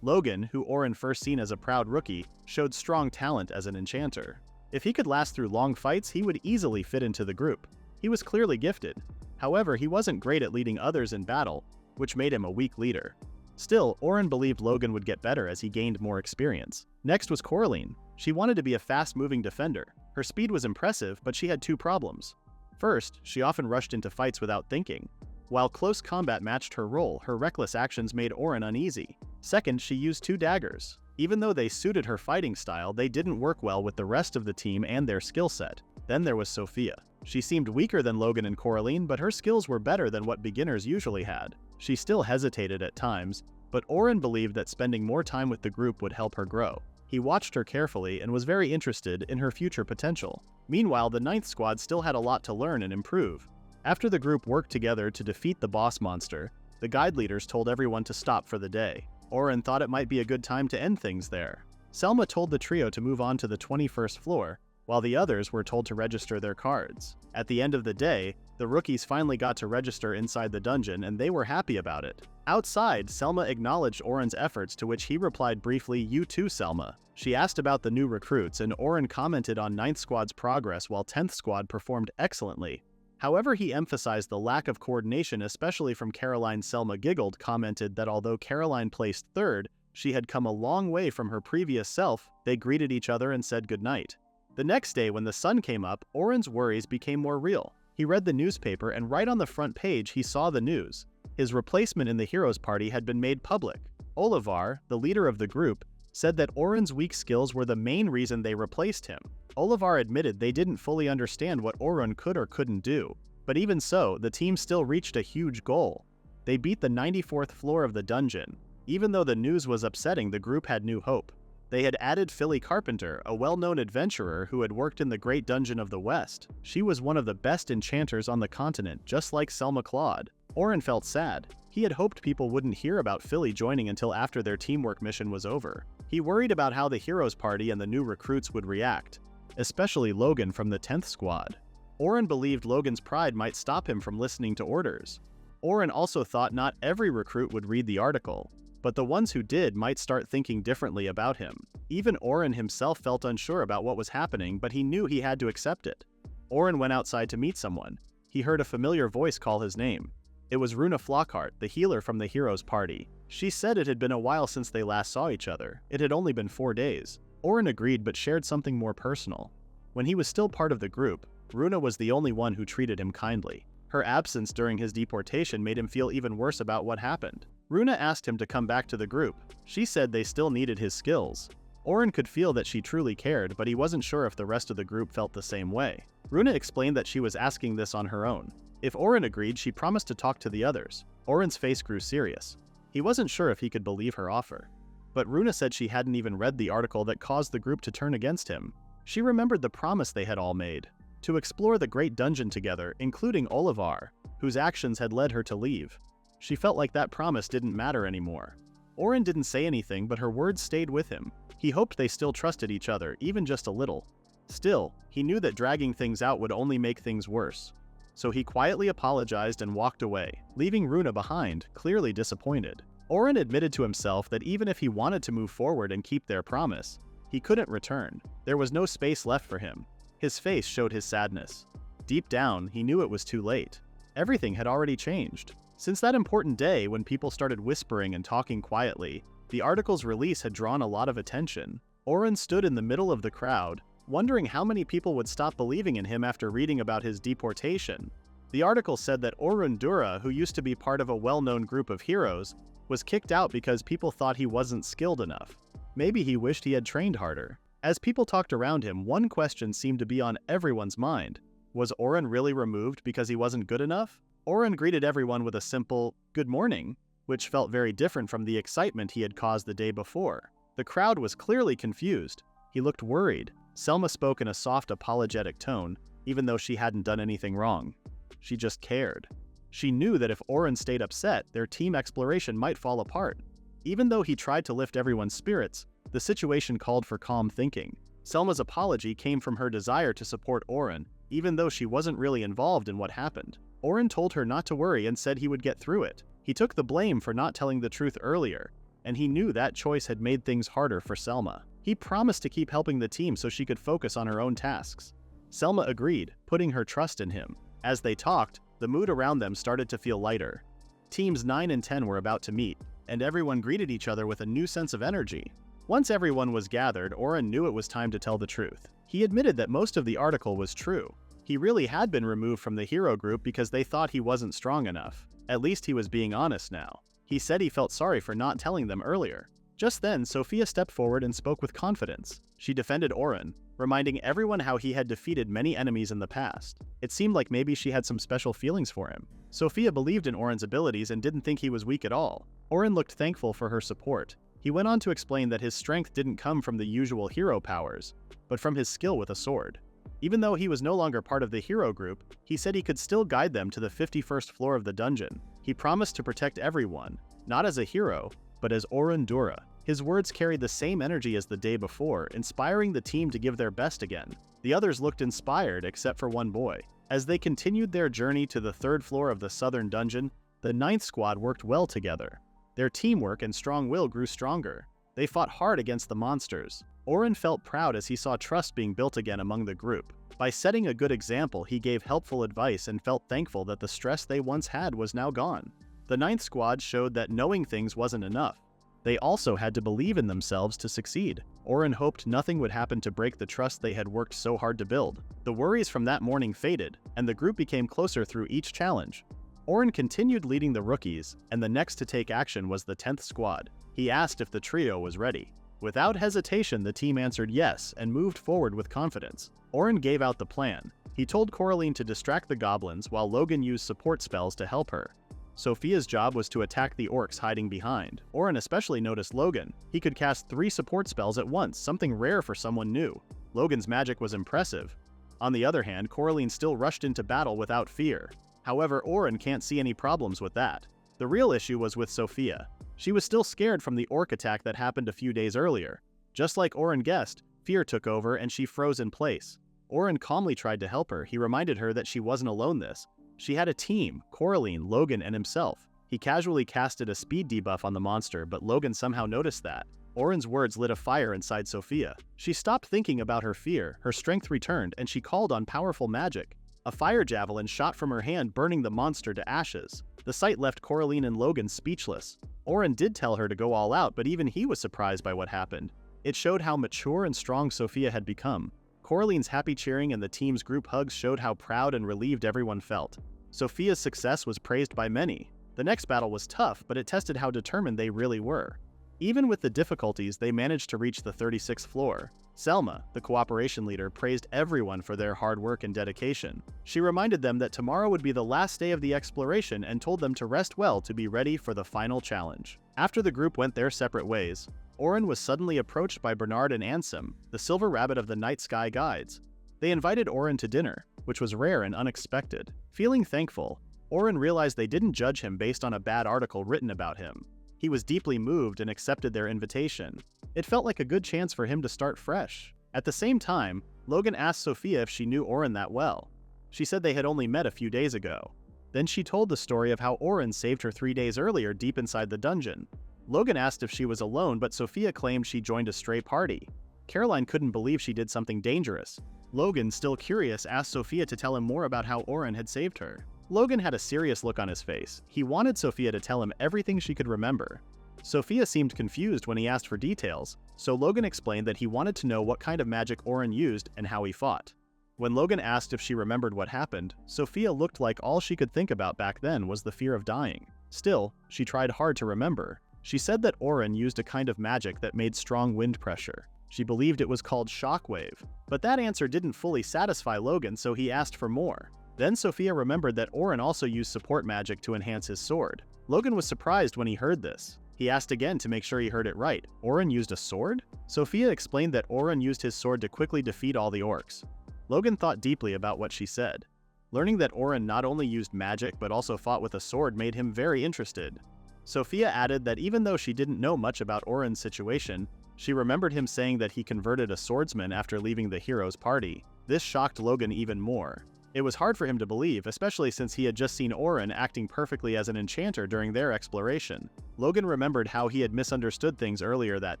Logan, who Orin first seen as a proud rookie, showed strong talent as an enchanter. If he could last through long fights, he would easily fit into the group. He was clearly gifted. However, he wasn't great at leading others in battle, which made him a weak leader. Still, Orin believed Logan would get better as he gained more experience. Next was Coraline. She wanted to be a fast-moving defender. Her speed was impressive, but she had 2 problems. First, she often rushed into fights without thinking. While close combat matched her role, her reckless actions made Orin uneasy. Second, she used 2 daggers. Even though they suited her fighting style, they didn't work well with the rest of the team and their skill set. Then there was Sophia. She seemed weaker than Logan and Coraline, but her skills were better than what beginners usually had. She still hesitated at times, but Orin believed that spending more time with the group would help her grow. He watched her carefully and was very interested in her future potential. Meanwhile, the 9th squad still had a lot to learn and improve. After the group worked together to defeat the boss monster, the guide leaders told everyone to stop for the day. Orin thought it might be a good time to end things there. Selma told the trio to move on to the 21st floor, while the others were told to register their cards. At the end of the day, the rookies finally got to register inside the dungeon and they were happy about it. Outside, Selma acknowledged Orin's efforts, to which he replied briefly, "You too, Selma." She asked about the new recruits and Orin commented on 9th squad's progress while 10th squad performed excellently. However, he emphasized the lack of coordination, especially from Caroline. Selma giggled, commented that although Caroline placed 3rd, she had come a long way from her previous self. They greeted each other and said goodnight. The next day, when the sun came up, Orin's worries became more real. He read the newspaper and right on the front page he saw the news. His replacement in the heroes party had been made public. Olivar, the leader of the group, said that Orin's weak skills were the main reason they replaced him. Olivar admitted they didn't fully understand what Orin could or couldn't do, but even so, the team still reached a huge goal. They beat the 94th floor of the dungeon. Even though the news was upsetting, the group had new hope. They had added Philly Carpenter, a well-known adventurer who had worked in the Great Dungeon of the West. She was one of the best enchanters on the continent, just like Selma Claude. Orin felt sad. He had hoped people wouldn't hear about Philly joining until after their teamwork mission was over. He worried about how the Heroes Party and the new recruits would react, especially Logan from the 10th Squad. Orin believed Logan's pride might stop him from listening to orders. Orin also thought not every recruit would read the article, but the ones who did might start thinking differently about him. Even Orin himself felt unsure about what was happening, but he knew he had to accept it. Orin went outside to meet someone. He heard a familiar voice call his name. It was Runa Flockhart, the healer from the Heroes Party. She said it had been a while since they last saw each other. It had only been 4 days. Orin agreed but shared something more personal. When he was still part of the group, Runa was the only one who treated him kindly. Her absence during his deportation made him feel even worse about what happened. Runa asked him to come back to the group. She said they still needed his skills. Orin could feel that she truly cared, but he wasn't sure if the rest of the group felt the same way. Runa explained that she was asking this on her own. If Orin agreed, she promised to talk to the others. Orin's face grew serious. He wasn't sure if he could believe her offer. But Runa said she hadn't even read the article that caused the group to turn against him. She remembered the promise they had all made, to explore the Great Dungeon together, including Olivar, whose actions had led her to leave. She felt like that promise didn't matter anymore. Orin didn't say anything, but her words stayed with him. He hoped they still trusted each other, even just a little. Still, he knew that dragging things out would only make things worse. So he quietly apologized and walked away, leaving Runa behind, clearly disappointed. Orin admitted to himself that even if he wanted to move forward and keep their promise, he couldn't return. There was no space left for him. His face showed his sadness. Deep down, he knew it was too late. Everything had already changed. Since that important day when people started whispering and talking quietly, the article's release had drawn a lot of attention. Orin stood in the middle of the crowd, wondering how many people would stop believing in him after reading about his deportation. The article said that Orin Dura, who used to be part of a well-known group of heroes, was kicked out because people thought he wasn't skilled enough. Maybe he wished he had trained harder. As people talked around him, one question seemed to be on everyone's mind. Was Orin really removed because he wasn't good enough? Orin greeted everyone with a simple, "Good morning," which felt very different from the excitement he had caused the day before. The crowd was clearly confused. He looked worried. Selma spoke in a soft, apologetic tone, even though she hadn't done anything wrong. She just cared. She knew that if Orin stayed upset, their team exploration might fall apart. Even though he tried to lift everyone's spirits, the situation called for calm thinking. Selma's apology came from her desire to support Orin, even though she wasn't really involved in what happened. Orin told her not to worry and said he would get through it. He took the blame for not telling the truth earlier, and he knew that choice had made things harder for Selma. He promised to keep helping the team so she could focus on her own tasks. Selma agreed, putting her trust in him. As they talked, the mood around them started to feel lighter. Teams 9 and 10 were about to meet, and everyone greeted each other with a new sense of energy. Once everyone was gathered, Orin knew it was time to tell the truth. He admitted that most of the article was true. He really had been removed from the hero group because they thought he wasn't strong enough. At least he was being honest now. He said he felt sorry for not telling them earlier. Just then, Sophia stepped forward and spoke with confidence. She defended Orin, reminding everyone how he had defeated many enemies in the past. It seemed like maybe she had some special feelings for him. Sophia believed in Orin's abilities and didn't think he was weak at all. Orin looked thankful for her support. He went on to explain that his strength didn't come from the usual hero powers, but from his skill with a sword. Even though he was no longer part of the hero group, he said he could still guide them to the 51st floor of the dungeon. He promised to protect everyone, not as a hero, but as Orin Dura. His words carried the same energy as the day before, inspiring the team to give their best again. The others looked inspired, except for one boy. As they continued their journey to the 3rd floor of the southern dungeon, the 9th squad worked well together. Their teamwork and strong will grew stronger. They fought hard against the monsters. Orin felt proud as he saw trust being built again among the group. By setting a good example, he gave helpful advice and felt thankful that the stress they once had was now gone. The 9th squad showed that knowing things wasn't enough. They also had to believe in themselves to succeed. Orin hoped nothing would happen to break the trust they had worked so hard to build. The worries from that morning faded, and the group became closer through each challenge. Orin continued leading the rookies, and the next to take action was the 10th squad. He asked if the trio was ready. Without hesitation, the team answered yes and moved forward with confidence. Orin gave out the plan. He told Coraline to distract the goblins while Logan used support spells to help her. Sophia's job was to attack the orcs hiding behind. Orin especially noticed Logan. He could cast 3 support spells at once, something rare for someone new. Logan's magic was impressive. On the other hand, Coraline still rushed into battle without fear. However, Orin can't see any problems with that. The real issue was with Sophia. She was still scared from the orc attack that happened a few days earlier. Just like Orin guessed, fear took over and she froze in place. Orin calmly tried to help her. He reminded her that she wasn't alone this. She had a team, Coraline, Logan, and himself. He casually casted a speed debuff on the monster, but Logan somehow noticed that. Orin's words lit a fire inside Sophia. She stopped thinking about her fear, her strength returned, and she called on powerful magic. A fire javelin shot from her hand, burning the monster to ashes. The sight left Coraline and Logan speechless. Orin did tell her to go all out, but even he was surprised by what happened. It showed how mature and strong Sophia had become. Coraline's happy cheering and the team's group hugs showed how proud and relieved everyone felt. Sophia's success was praised by many. The next battle was tough, but it tested how determined they really were. Even with the difficulties, they managed to reach the 36th floor. Selma, the cooperation leader, praised everyone for their hard work and dedication. She reminded them that tomorrow would be the last day of the exploration and told them to rest well to be ready for the final challenge. After the group went their separate ways, Orin was suddenly approached by Bernard and Ansem, the silver rabbit of the Night Sky Guides. They invited Orin to dinner, which was rare and unexpected. Feeling thankful, Orin realized they didn't judge him based on a bad article written about him. He was deeply moved and accepted their invitation. It felt like a good chance for him to start fresh. At the same time, Logan asked Sophia if she knew Orin that well. She said they had only met a few days ago. Then she told the story of how Orin saved her 3 days earlier deep inside the dungeon. Logan asked if she was alone, but Sophia claimed she joined a stray party. Caroline couldn't believe she did something dangerous. Logan, still curious, asked Sophia to tell him more about how Orin had saved her. Logan had a serious look on his face. He wanted Sophia to tell him everything she could remember. Sophia seemed confused when he asked for details, so Logan explained that he wanted to know what kind of magic Orin used and how he fought. When Logan asked if she remembered what happened, Sophia looked like all she could think about back then was the fear of dying. Still, she tried hard to remember. She said that Orin used a kind of magic that made strong wind pressure. She believed it was called shockwave. But that answer didn't fully satisfy Logan, so he asked for more. Then Sophia remembered that Orin also used support magic to enhance his sword. Logan was surprised when he heard this. He asked again to make sure he heard it right. Orin used a sword? Sophia explained that Orin used his sword to quickly defeat all the orcs. Logan thought deeply about what she said. Learning that Orin not only used magic but also fought with a sword made him very interested. Sophia added that even though she didn't know much about Orin's situation, she remembered him saying that he converted a swordsman after leaving the hero's party. This shocked Logan even more. It was hard for him to believe, especially since he had just seen Orin acting perfectly as an enchanter during their exploration. Logan remembered how he had misunderstood things earlier that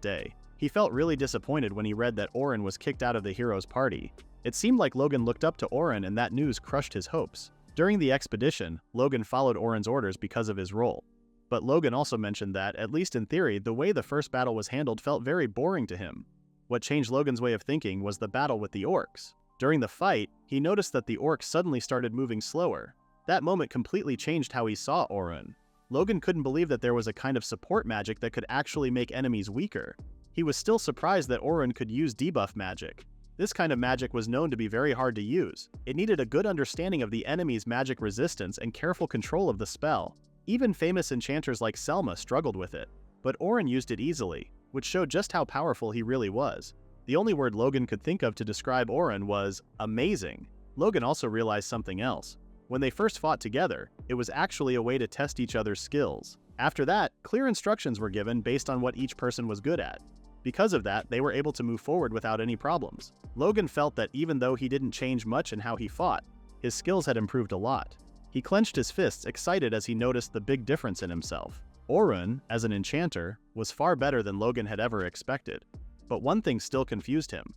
day. He felt really disappointed when he read that Orin was kicked out of the hero's party. It seemed like Logan looked up to Orin and that news crushed his hopes. During the expedition, Logan followed Orin's orders because of his role. But Logan also mentioned that, at least in theory, the way the first battle was handled felt very boring to him. What changed Logan's way of thinking was the battle with the orcs. During the fight, he noticed that the orcs suddenly started moving slower. That moment completely changed how he saw Orin. Logan couldn't believe that there was a kind of support magic that could actually make enemies weaker. He was still surprised that Orin could use debuff magic. This kind of magic was known to be very hard to use. It needed a good understanding of the enemy's magic resistance and careful control of the spell. Even famous enchanters like Selma struggled with it. But Orin used it easily, which showed just how powerful he really was. The only word Logan could think of to describe Orin was amazing. Logan also realized something else. When they first fought together, it was actually a way to test each other's skills. After that, clear instructions were given based on what each person was good at. Because of that, they were able to move forward without any problems. Logan felt that even though he didn't change much in how he fought, his skills had improved a lot. He clenched his fists, excited as he noticed the big difference in himself. Orin, as an enchanter, was far better than Logan had ever expected. But one thing still confused him.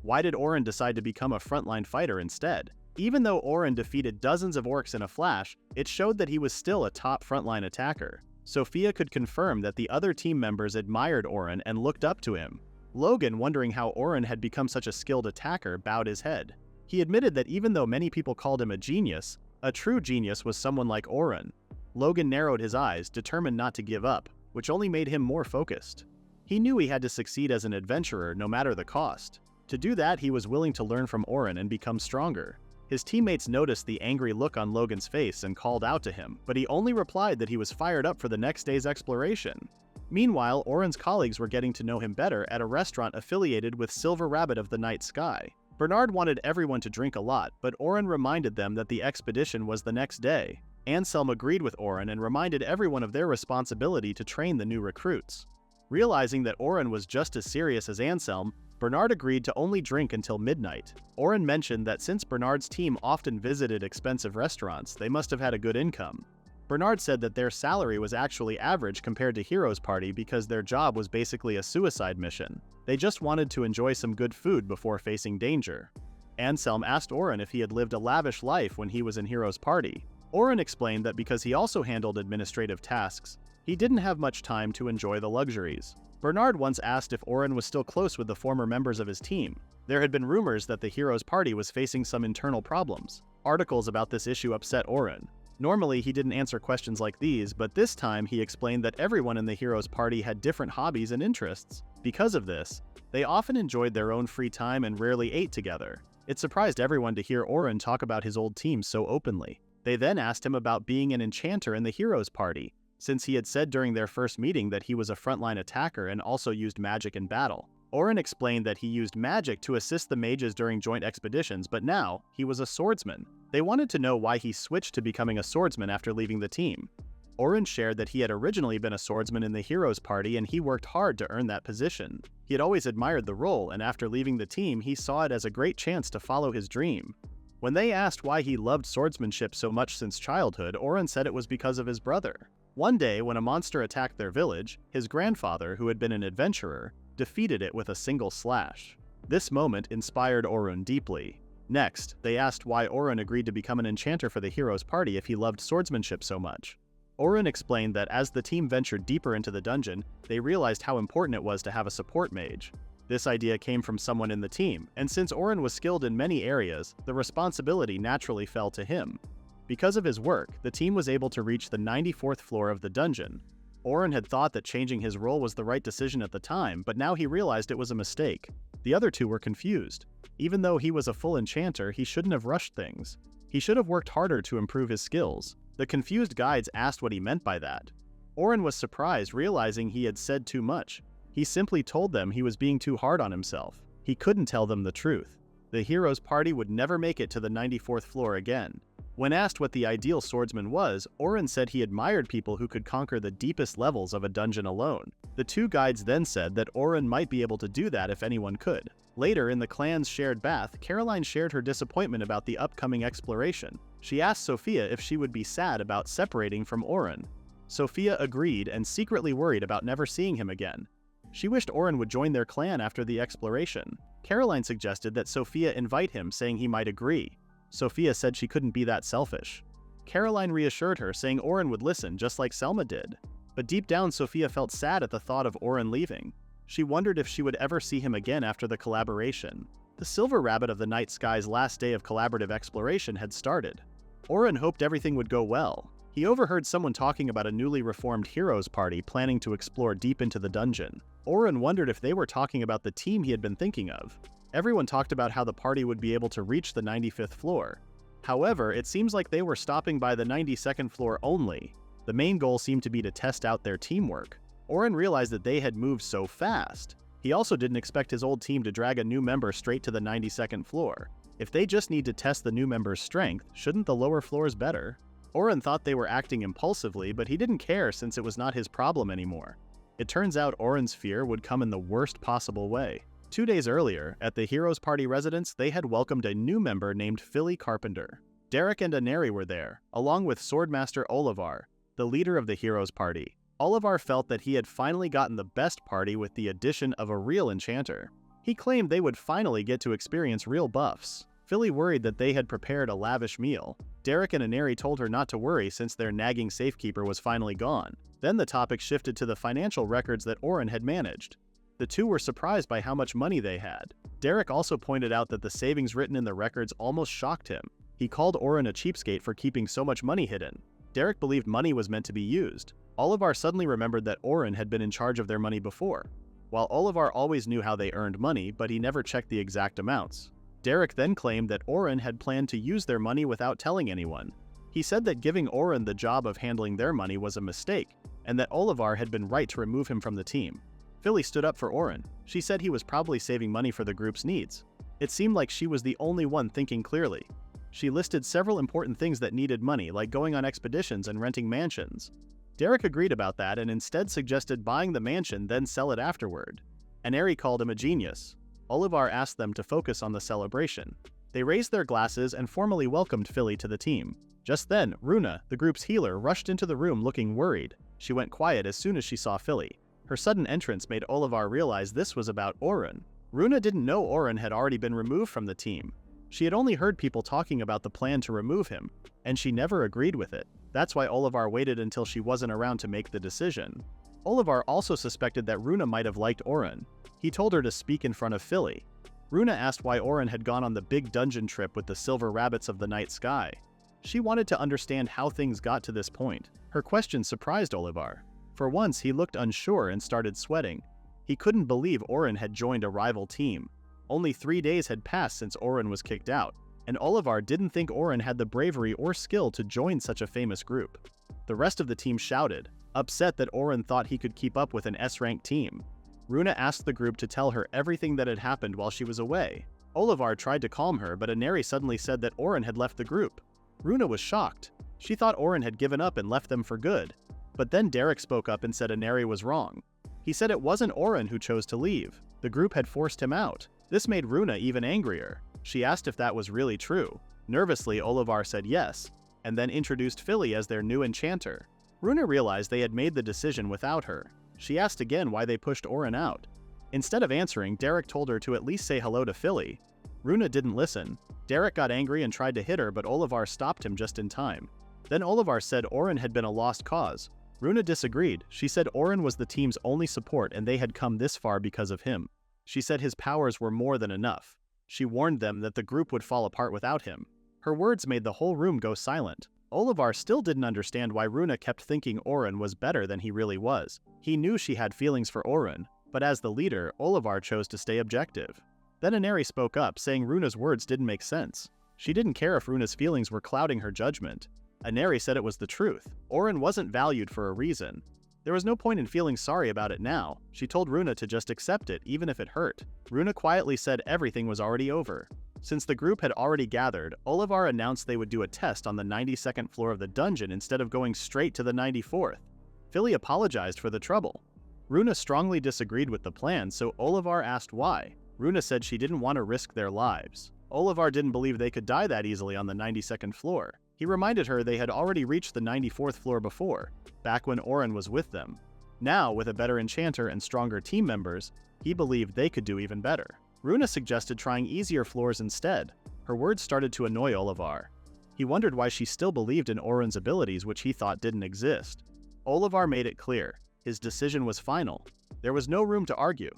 Why did Orin decide to become a frontline fighter instead? Even though Orin defeated dozens of orcs in a flash, it showed that he was still a top frontline attacker. Sophia could confirm that the other team members admired Orin and looked up to him. Logan, wondering how Orin had become such a skilled attacker, bowed his head. He admitted that even though many people called him a genius, a true genius was someone like Orin. Logan narrowed his eyes, determined not to give up, which only made him more focused. He knew he had to succeed as an adventurer no matter the cost. To do that, he was willing to learn from Orin and become stronger. His teammates noticed the angry look on Logan's face and called out to him, but he only replied that he was fired up for the next day's exploration. Meanwhile, Orin's colleagues were getting to know him better at a restaurant affiliated with Silver Rabbit of the Night Sky. Bernard wanted everyone to drink a lot, but Orin reminded them that the expedition was the next day. Anselm agreed with Orin and reminded everyone of their responsibility to train the new recruits. Realizing that Orin was just as serious as Anselm, Bernard agreed to only drink until midnight. Orin mentioned that since Bernard's team often visited expensive restaurants, they must have had a good income. Bernard said that their salary was actually average compared to Hero's Party because their job was basically a suicide mission. They just wanted to enjoy some good food before facing danger. Anselm asked Orin if he had lived a lavish life when he was in Hero's Party. Orin explained that because he also handled administrative tasks, he didn't have much time to enjoy the luxuries. Bernard once asked if Orin was still close with the former members of his team. There had been rumors that the Hero's Party was facing some internal problems. Articles about this issue upset Orin. Normally, he didn't answer questions like these, but this time he explained that everyone in the Hero's Party had different hobbies and interests. Because of this, they often enjoyed their own free time and rarely ate together. It surprised everyone to hear Orin talk about his old team so openly. They then asked him about being an enchanter in the Hero's Party, since he had said during their first meeting that he was a frontline attacker and also used magic in battle. Orin explained that he used magic to assist the mages during joint expeditions, but now he was a swordsman. They wanted to know why he switched to becoming a swordsman after leaving the team. Orin shared that he had originally been a swordsman in the Hero's Party and he worked hard to earn that position. He had always admired the role, and after leaving the team, he saw it as a great chance to follow his dream. When they asked why he loved swordsmanship so much since childhood, Orin said it was because of his brother. One day, when a monster attacked their village, his grandfather, who had been an adventurer, defeated it with a single slash. This moment inspired Orin deeply. Next, they asked why Orin agreed to become an enchanter for the Hero's Party if he loved swordsmanship so much. Orin explained that as the team ventured deeper into the dungeon, they realized how important it was to have a support mage. This idea came from someone in the team, and since Orin was skilled in many areas, the responsibility naturally fell to him. Because of his work, the team was able to reach the 94th floor of the dungeon. Orin had thought that changing his role was the right decision at the time, but now he realized it was a mistake. The other two were confused. Even though he was a full enchanter, he shouldn't have rushed things. He should have worked harder to improve his skills. The confused guides asked what he meant by that. Orin was surprised, realizing he had said too much. He simply told them he was being too hard on himself. He couldn't tell them the truth. The Hero's Party would never make it to the 94th floor again. When asked what the ideal swordsman was, Orin said he admired people who could conquer the deepest levels of a dungeon alone. The two guides then said that Orin might be able to do that if anyone could. Later, in the clan's shared bath, Caroline shared her disappointment about the upcoming exploration. She asked Sophia if she would be sad about separating from Orin. Sophia agreed and secretly worried about never seeing him again. She wished Orin would join their clan after the exploration. Caroline suggested that Sophia invite him, saying he might agree. Sophia said she couldn't be that selfish. Caroline reassured her, saying Orin would listen just like Selma did. But deep down, Sophia felt sad at the thought of Orin leaving. She wondered if she would ever see him again after the collaboration. The Silver Rabbit of the Night Sky's last day of collaborative exploration had started. Orin hoped everything would go well. He overheard someone talking about a newly reformed Hero's Party planning to explore deep into the dungeon. Orin wondered if they were talking about the team he had been thinking of. Everyone talked about how the party would be able to reach the 95th floor. However, it seems like they were stopping by the 92nd floor only. The main goal seemed to be to test out their teamwork. Orin realized that they had moved so fast. He also didn't expect his old team to drag a new member straight to the 92nd floor. If they just need to test the new member's strength, shouldn't the lower floors better? Orin thought they were acting impulsively, but he didn't care since it was not his problem anymore. It turns out Orin's fear would come in the worst possible way. 2 days earlier, at the Hero's Party residence, they had welcomed a new member named Philly Carpenter. Derek and Aneri were there, along with Swordmaster Olivar, the leader of the Hero's Party. Olivar felt that he had finally gotten the best party with the addition of a real enchanter. He claimed they would finally get to experience real buffs. Philly worried that they had prepared a lavish meal. Derek and Aneri told her not to worry since their nagging safekeeper was finally gone. Then the topic shifted to the financial records that Orin had managed. The two were surprised by how much money they had. Derek also pointed out that the savings written in the records almost shocked him. He called Orin a cheapskate for keeping so much money hidden. Derek believed money was meant to be used. Olivar suddenly remembered that Orin had been in charge of their money before. while Olivar always knew how they earned money, but he never checked the exact amounts. Derek then claimed that Orin had planned to use their money without telling anyone. He said that giving Orin the job of handling their money was a mistake, and that Olivar had been right to remove him from the team. Philly stood up for Orin. She said he was probably saving money for the group's needs. It seemed like she was the only one thinking clearly. She listed several important things that needed money, like going on expeditions and renting mansions. Derek agreed about that and instead suggested buying the mansion then sell it afterward. Aneri called him a genius. Olivar asked them to focus on the celebration. They raised their glasses and formally welcomed Philly to the team. Just then, Runa, the group's healer, rushed into the room looking worried. She went quiet as soon as she saw Philly. Her sudden entrance made Olivar realize this was about Orin. Runa didn't know Orin had already been removed from the team. She had only heard people talking about the plan to remove him, and she never agreed with it. That's why Olivar waited until she wasn't around to make the decision. Olivar also suspected that Runa might have liked Orin. He told her to speak in front of Philly. Runa asked why Orin had gone on the big dungeon trip with the silver rabbits of the night sky. She wanted to understand how things got to this point. Her question surprised Olivar. For once, he looked unsure and started sweating. He couldn't believe Orin had joined a rival team. Only 3 days had passed since Orin was kicked out, and Olivar didn't think Orin had the bravery or skill to join such a famous group. The rest of the team shouted, upset that Orin thought he could keep up with an S-ranked team. Runa asked the group to tell her everything that had happened while she was away. Olivar tried to calm her, but Aneri suddenly said that Orin had left the group. Runa was shocked. She thought Orin had given up and left them for good. But then Derek spoke up and said Aneri was wrong. He said it wasn't Orin who chose to leave. The group had forced him out. This made Runa even angrier. She asked if that was really true. Nervously, Olivar said yes, and then introduced Philly as their new enchanter. Runa realized they had made the decision without her. She asked again why they pushed Orin out. Instead of answering, Derek told her to at least say hello to Philly. Runa didn't listen. Derek got angry and tried to hit her, but Olivar stopped him just in time. Then Olivar said Orin had been a lost cause. Runa disagreed. She said Orin was the team's only support and they had come this far because of him. She said his powers were more than enough. She warned them that the group would fall apart without him. Her words made the whole room go silent. Olivar still didn't understand why Runa kept thinking Orin was better than he really was. He knew she had feelings for Orin, but as the leader, Olivar chose to stay objective. Then Aneri spoke up, saying Runa's words didn't make sense. She didn't care if Runa's feelings were clouding her judgment. Aneri said it was the truth. Orin wasn't valued for a reason. There was no point in feeling sorry about it now. She told Runa to just accept it, even if it hurt. Runa quietly said everything was already over. Since the group had already gathered, Olivar announced they would do a test on the 92nd floor of the dungeon instead of going straight to the 94th. Philly apologized for the trouble. Runa strongly disagreed with the plan, so Olivar asked why. Runa said she didn't want to risk their lives. Olivar didn't believe they could die that easily on the 92nd floor. He reminded her they had already reached the 94th floor before, back when Orin was with them. Now, with a better enchanter and stronger team members, he believed they could do even better. Runa suggested trying easier floors instead. Her words started to annoy Olivar. He wondered why she still believed in Orin's abilities, which he thought didn't exist. Olivar made it clear. His decision was final. There was no room to argue.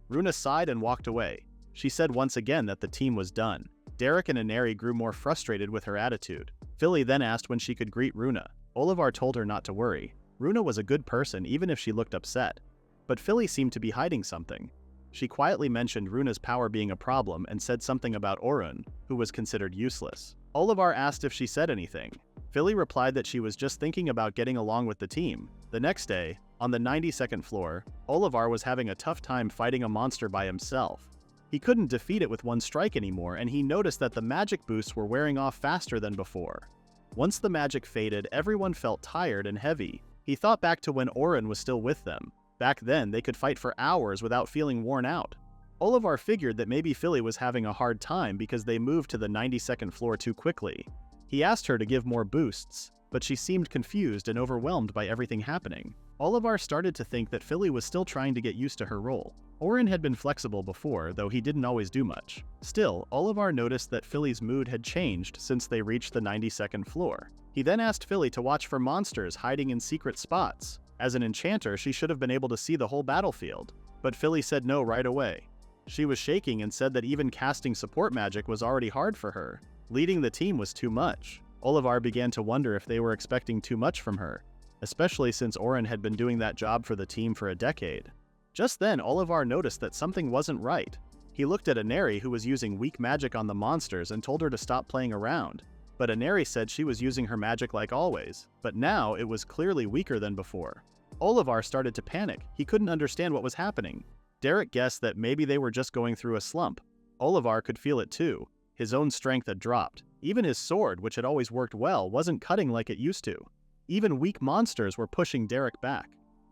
Runa sighed and walked away. She said once again that the team was done. Derek and Aneri grew more frustrated with her attitude. Philly then asked when she could greet Runa. Olivar told her not to worry. Runa was a good person even if she looked upset. But Philly seemed to be hiding something. She quietly mentioned Runa's power being a problem and said something about Orin, who was considered useless. Olivar asked if she said anything. Philly replied that she was just thinking about getting along with the team. The next day, on the 92nd floor, Olivar was having a tough time fighting a monster by himself. He couldn't defeat it with one strike anymore, and he noticed that the magic boosts were wearing off faster than before. Once the magic faded, everyone felt tired and heavy. He thought back to when Orin was still with them. Back then, they could fight for hours without feeling worn out. Olivar figured that maybe Philly was having a hard time because they moved to the 92nd floor too quickly. He asked her to give more boosts, but she seemed confused and overwhelmed by everything happening. Olivar started to think that Philly was still trying to get used to her role. Orin had been flexible before, though he didn't always do much. Still, Olivar noticed that Philly's mood had changed since they reached the 92nd floor. He then asked Philly to watch for monsters hiding in secret spots. As an enchanter, she should have been able to see the whole battlefield, but Philly said no right away. She was shaking and said that even casting support magic was already hard for her. Leading the team was too much. Olivar began to wonder if they were expecting too much from her, especially since Orin had been doing that job for the team for a decade. Just then, Olivar noticed that something wasn't right. He looked at Aneri, who was using weak magic on the monsters, and told her to stop playing around. But Aneri said she was using her magic like always, but now it was clearly weaker than before. Olivar started to panic. He couldn't understand what was happening. Derek guessed that maybe they were just going through a slump. Olivar could feel it too. His own strength had dropped. Even his sword, which had always worked well, wasn't cutting like it used to. Even weak monsters were pushing Derek back.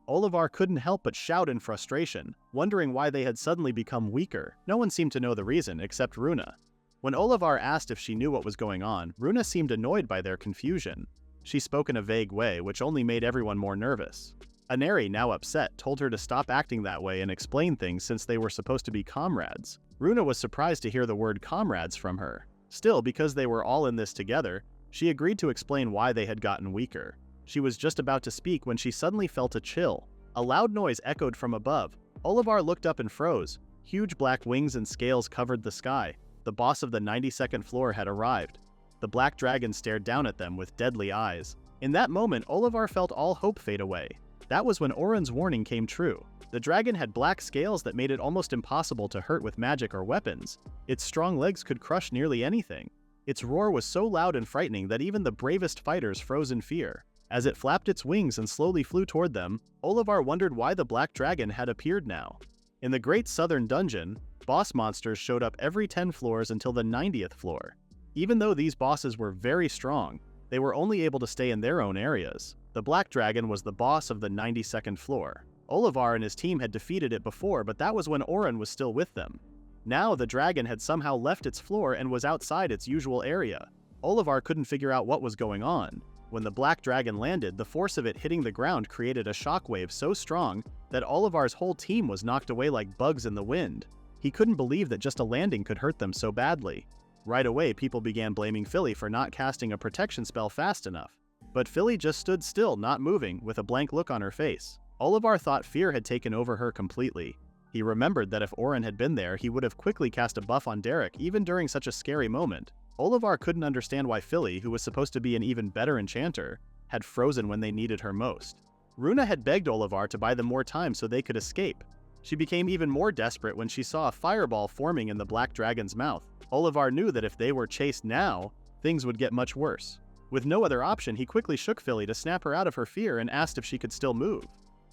Olivar couldn't help but shout in frustration, wondering why they had suddenly become weaker. No one seemed to know the reason, except Runa. When Olivar asked if she knew what was going on, Runa seemed annoyed by their confusion. She spoke in a vague way, which only made everyone more nervous. Aneri, now upset, told her to stop acting that way and explain things since they were supposed to be comrades. Runa was surprised to hear the word comrades from her. Still, because they were all in this together, she agreed to explain why they had gotten weaker. She was just about to speak when she suddenly felt a chill. A loud noise echoed from above. Olivar looked up and froze. Huge black wings and scales covered the sky. The boss of the 92nd floor had arrived. The black dragon stared down at them with deadly eyes. In that moment, Olivar felt all hope fade away. That was when Orin's warning came true. The dragon had black scales that made it almost impossible to hurt with magic or weapons. Its strong legs could crush nearly anything. Its roar was so loud and frightening that even the bravest fighters froze in fear. As it flapped its wings and slowly flew toward them, Olivar wondered why the black dragon had appeared now. In the Great Southern Dungeon, boss monsters showed up every 10 floors until the 90th floor. Even though these bosses were very strong, they were only able to stay in their own areas. The black dragon was the boss of the 92nd floor. Olivar and his team had defeated it before, but that was when Orin was still with them. Now the dragon had somehow left its floor and was outside its usual area. Olivar couldn't figure out what was going on. When the black dragon landed, the force of it hitting the ground created a shockwave so strong that Olivar's whole team was knocked away like bugs in the wind. He couldn't believe that just a landing could hurt them so badly. Right away, people began blaming Philly for not casting a protection spell fast enough. But Philly just stood still, not moving, with a blank look on her face. Olivar thought fear had taken over her completely. He remembered that if Orin had been there, he would have quickly cast a buff on Derek, even during such a scary moment. Olivar couldn't understand why Philly, who was supposed to be an even better enchanter, had frozen when they needed her most. Runa had begged Olivar to buy them more time so they could escape. She became even more desperate when she saw a fireball forming in the black dragon's mouth. Olivar knew that if they were chased now, things would get much worse. With no other option, he quickly shook Philly to snap her out of her fear and asked if she could still move.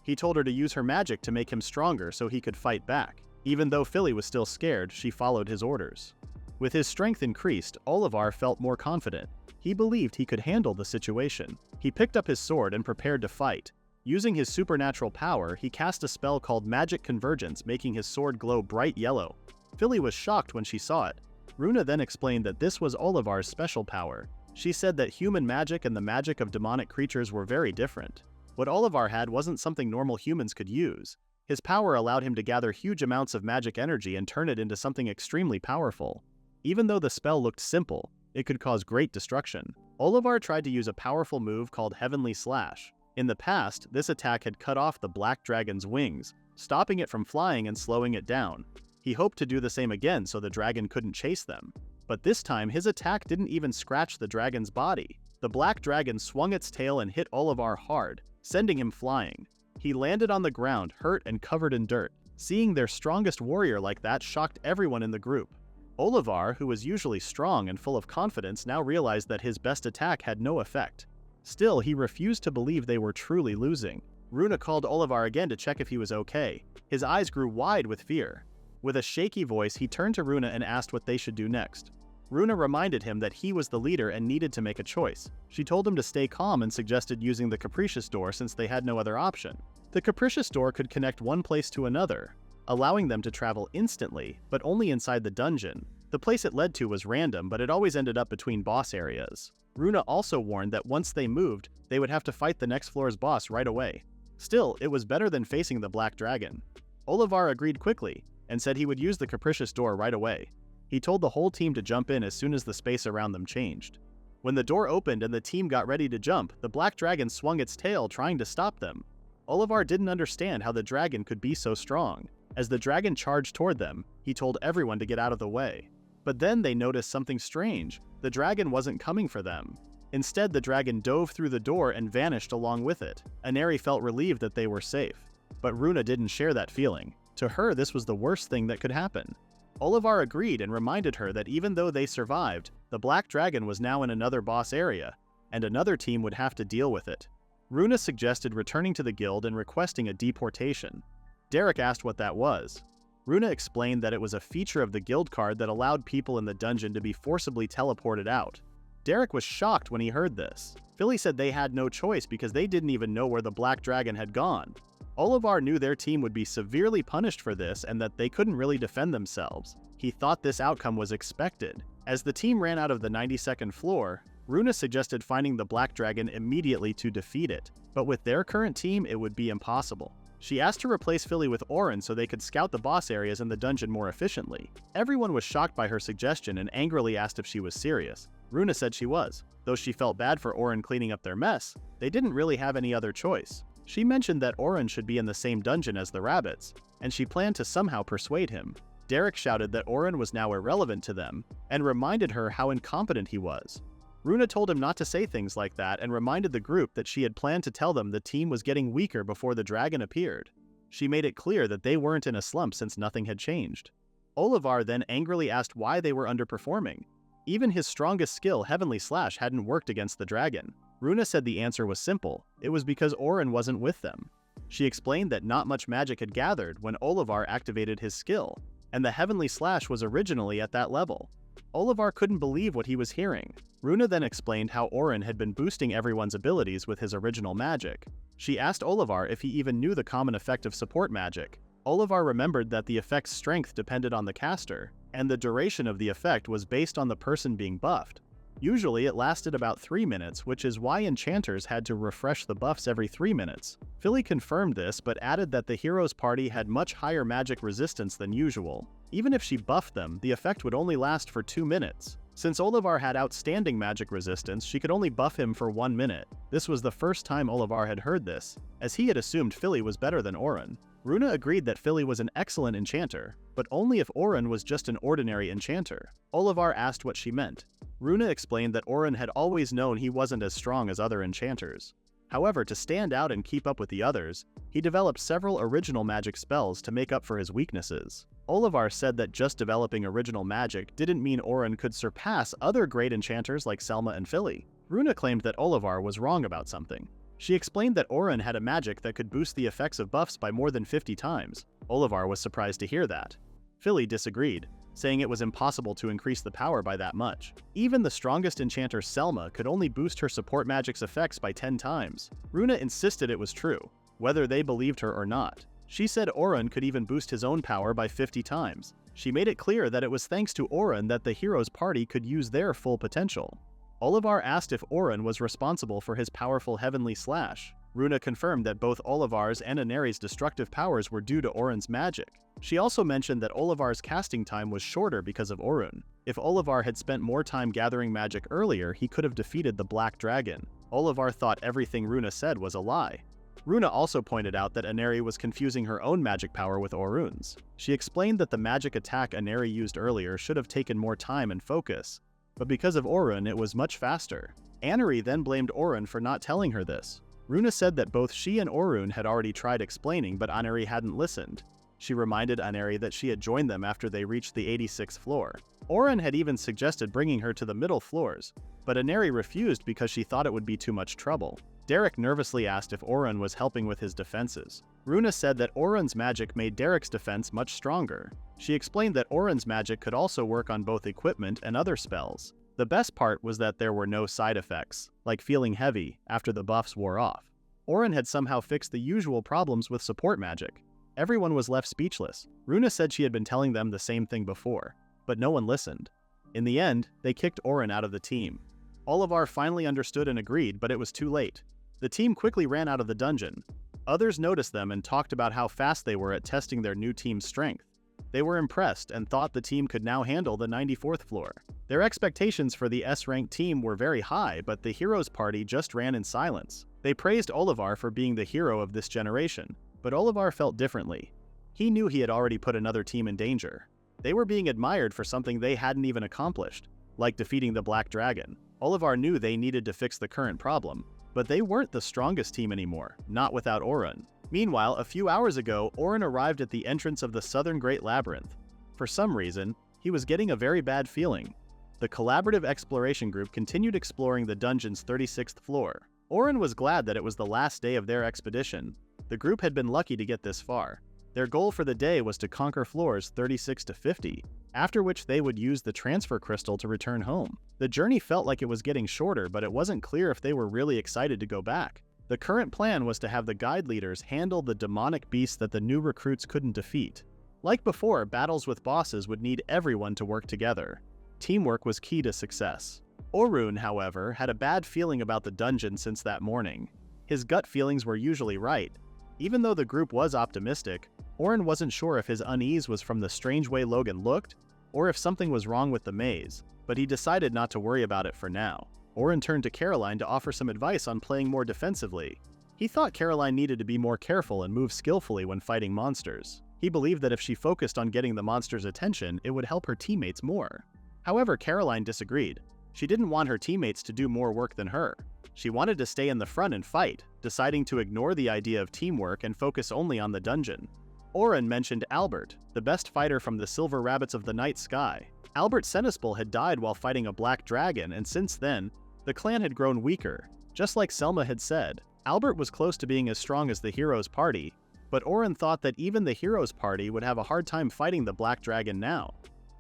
He told her to use her magic to make him stronger so he could fight back. Even though Philly was still scared, she followed his orders. With his strength increased, Olivar felt more confident. He believed he could handle the situation. He picked up his sword and prepared to fight. Using his supernatural power, he cast a spell called Magic Convergence, making his sword glow bright yellow. Philly was shocked when she saw it. Runa then explained that this was Olivar's special power. She said that human magic and the magic of demonic creatures were very different. What Olivar had wasn't something normal humans could use. His power allowed him to gather huge amounts of magic energy and turn it into something extremely powerful. Even though the spell looked simple, it could cause great destruction. Olivar tried to use a powerful move called Heavenly Slash. In the past, this attack had cut off the black dragon's wings, stopping it from flying and slowing it down. He hoped to do the same again so the dragon couldn't chase them. But this time, his attack didn't even scratch the dragon's body. The black dragon swung its tail and hit Olivar hard, sending him flying. He landed on the ground, hurt and covered in dirt. Seeing their strongest warrior like that shocked everyone in the group. Olivar, who was usually strong and full of confidence, now realized that his best attack had no effect. Still, he refused to believe they were truly losing. Runa called Olivar again to check if he was okay. His eyes grew wide with fear. With a shaky voice, he turned to Runa and asked what they should do next. Runa reminded him that he was the leader and needed to make a choice. She told him to stay calm and suggested using the Capricious Door since they had no other option. The Capricious Door could connect one place to another, allowing them to travel instantly, but only inside the dungeon. The place it led to was random, but it always ended up between boss areas. Runa also warned that once they moved, they would have to fight the next floor's boss right away. Still, it was better than facing the black dragon. Olivar agreed quickly, and said he would use the Capricious Door right away. He told the whole team to jump in as soon as the space around them changed. When the door opened and the team got ready to jump, the black dragon swung its tail trying to stop them. Olivar didn't understand how the dragon could be so strong. As the dragon charged toward them, he told everyone to get out of the way. But then they noticed something strange. The dragon wasn't coming for them. Instead, the dragon dove through the door and vanished along with it. Aneri felt relieved that they were safe. But Runa didn't share that feeling. To her, this was the worst thing that could happen. Olivar agreed and reminded her that even though they survived, the Black Dragon was now in another boss area, and another team would have to deal with it. Runa suggested returning to the guild and requesting a deportation. Derek asked what that was. Runa explained that it was a feature of the guild card that allowed people in the dungeon to be forcibly teleported out. Derek was shocked when he heard this. Philly said they had no choice because they didn't even know where the Black Dragon had gone. Olivar knew their team would be severely punished for this and that they couldn't really defend themselves. He thought this outcome was expected. As the team ran out of the 92nd floor, Runa suggested finding the Black Dragon immediately to defeat it, but with their current team it would be impossible. She asked to replace Philly with Orin so they could scout the boss areas in the dungeon more efficiently. Everyone was shocked by her suggestion and angrily asked if she was serious. Runa said she was. Though she felt bad for Orin cleaning up their mess, they didn't really have any other choice. She mentioned that Orin should be in the same dungeon as the rabbits, and she planned to somehow persuade him. Derek shouted that Orin was now irrelevant to them, and reminded her how incompetent he was. Runa told him not to say things like that and reminded the group that she had planned to tell them the team was getting weaker before the dragon appeared. She made it clear that they weren't in a slump since nothing had changed. Olivar then angrily asked why they were underperforming. Even his strongest skill, Heavenly Slash, hadn't worked against the dragon. Runa said the answer was simple. It was because Orin wasn't with them. She explained that not much magic had gathered when Olivar activated his skill, and the Heavenly Slash was originally at that level. Olivar couldn't believe what he was hearing. Runa then explained how Orin had been boosting everyone's abilities with his original magic. She asked Olivar if he even knew the common effect of support magic. Olivar remembered that the effect's strength depended on the caster, and the duration of the effect was based on the person being buffed. Usually it lasted about 3 minutes, which is why enchanters had to refresh the buffs every 3 minutes. Philly confirmed this but added that the hero's party had much higher magic resistance than usual. Even if she buffed them, the effect would only last for 2 minutes. Since Olivar had outstanding magic resistance, she could only buff him for 1 minute. This was the first time Olivar had heard this, as he had assumed Philly was better than Orin. Runa agreed that Philly was an excellent enchanter, but only if Orin was just an ordinary enchanter. Olivar asked what she meant. Runa explained that Orin had always known he wasn't as strong as other enchanters. However, to stand out and keep up with the others, he developed several original magic spells to make up for his weaknesses. Olivar said that just developing original magic didn't mean Orin could surpass other great enchanters like Selma and Philly. Runa claimed that Olivar was wrong about something. She explained that Orin had a magic that could boost the effects of buffs by more than 50 times. Olivar was surprised to hear that. Philly disagreed, saying it was impossible to increase the power by that much. Even the strongest enchanter Selma could only boost her support magic's effects by 10 times. Runa insisted it was true, whether they believed her or not. She said Orin could even boost his own power by 50 times. She made it clear that it was thanks to Orin that the hero's party could use their full potential. Olivar asked if Orin was responsible for his powerful Heavenly Slash. Runa confirmed that both Olivar's and Aneri's destructive powers were due to Orin's magic. She also mentioned that Olivar's casting time was shorter because of Orin. If Olivar had spent more time gathering magic earlier, he could have defeated the Black Dragon. Olivar thought everything Runa said was a lie. Runa also pointed out that Aneri was confusing her own magic power with Orun's. She explained that the magic attack Aneri used earlier should have taken more time and focus, but because of Orin, it was much faster. Aneri then blamed Orin for not telling her this. Runa said that both she and Orun had already tried explaining, but Aneri hadn't listened. She reminded Aneri that she had joined them after they reached the 86th floor. Orin had even suggested bringing her to the middle floors, but Aneri refused because she thought it would be too much trouble. Derek nervously asked if Orin was helping with his defenses. Runa said that Orin's magic made Derek's defense much stronger. She explained that Orin's magic could also work on both equipment and other spells. The best part was that there were no side effects, like feeling heavy, after the buffs wore off. Orin had somehow fixed the usual problems with support magic. Everyone was left speechless. Runa said she had been telling them the same thing before, but no one listened. In the end, they kicked Orin out of the team. Olivar finally understood and agreed, but it was too late. The team quickly ran out of the dungeon. Others noticed them and talked about how fast they were at testing their new team's strength. They were impressed and thought the team could now handle the 94th floor. Their expectations for the S-ranked team were very high, but the heroes party just ran in silence. They praised Olivar for being the hero of this generation, but Olivar felt differently. He knew he had already put another team in danger. They were being admired for something they hadn't even accomplished, like defeating the Black Dragon. Olivar knew they needed to fix the current problem, but they weren't the strongest team anymore, not without Orin. Meanwhile, a few hours ago, Orin arrived at the entrance of the Southern Great Labyrinth. For some reason, he was getting a very bad feeling. The collaborative exploration group continued exploring the dungeon's 36th floor. Orin was glad that it was the last day of their expedition. The group had been lucky to get this far. Their goal for the day was to conquer floors 36 to 50, after which they would use the transfer crystal to return home. The journey felt like it was getting shorter, but it wasn't clear if they were really excited to go back. The current plan was to have the guide leaders handle the demonic beasts that the new recruits couldn't defeat. Like before, battles with bosses would need everyone to work together. Teamwork was key to success. Orin, however, had a bad feeling about the dungeon since that morning. His gut feelings were usually right. Even though the group was optimistic, Orin wasn't sure if his unease was from the strange way Logan looked, or if something was wrong with the maze, but he decided not to worry about it for now. Orin turned to Caroline to offer some advice on playing more defensively. He thought Caroline needed to be more careful and move skillfully when fighting monsters. He believed that if she focused on getting the monster's attention, it would help her teammates more. However, Caroline disagreed. She didn't want her teammates to do more work than her. She wanted to stay in the front and fight, deciding to ignore the idea of teamwork and focus only on the dungeon. Orin mentioned Albert, the best fighter from the Silver Rabbits of the Night Sky. Albert Senespiel had died while fighting a black dragon, and since then, the clan had grown weaker. Just like Selma had said, Albert was close to being as strong as the hero's party, but Orin thought that even the hero's party would have a hard time fighting the black dragon now.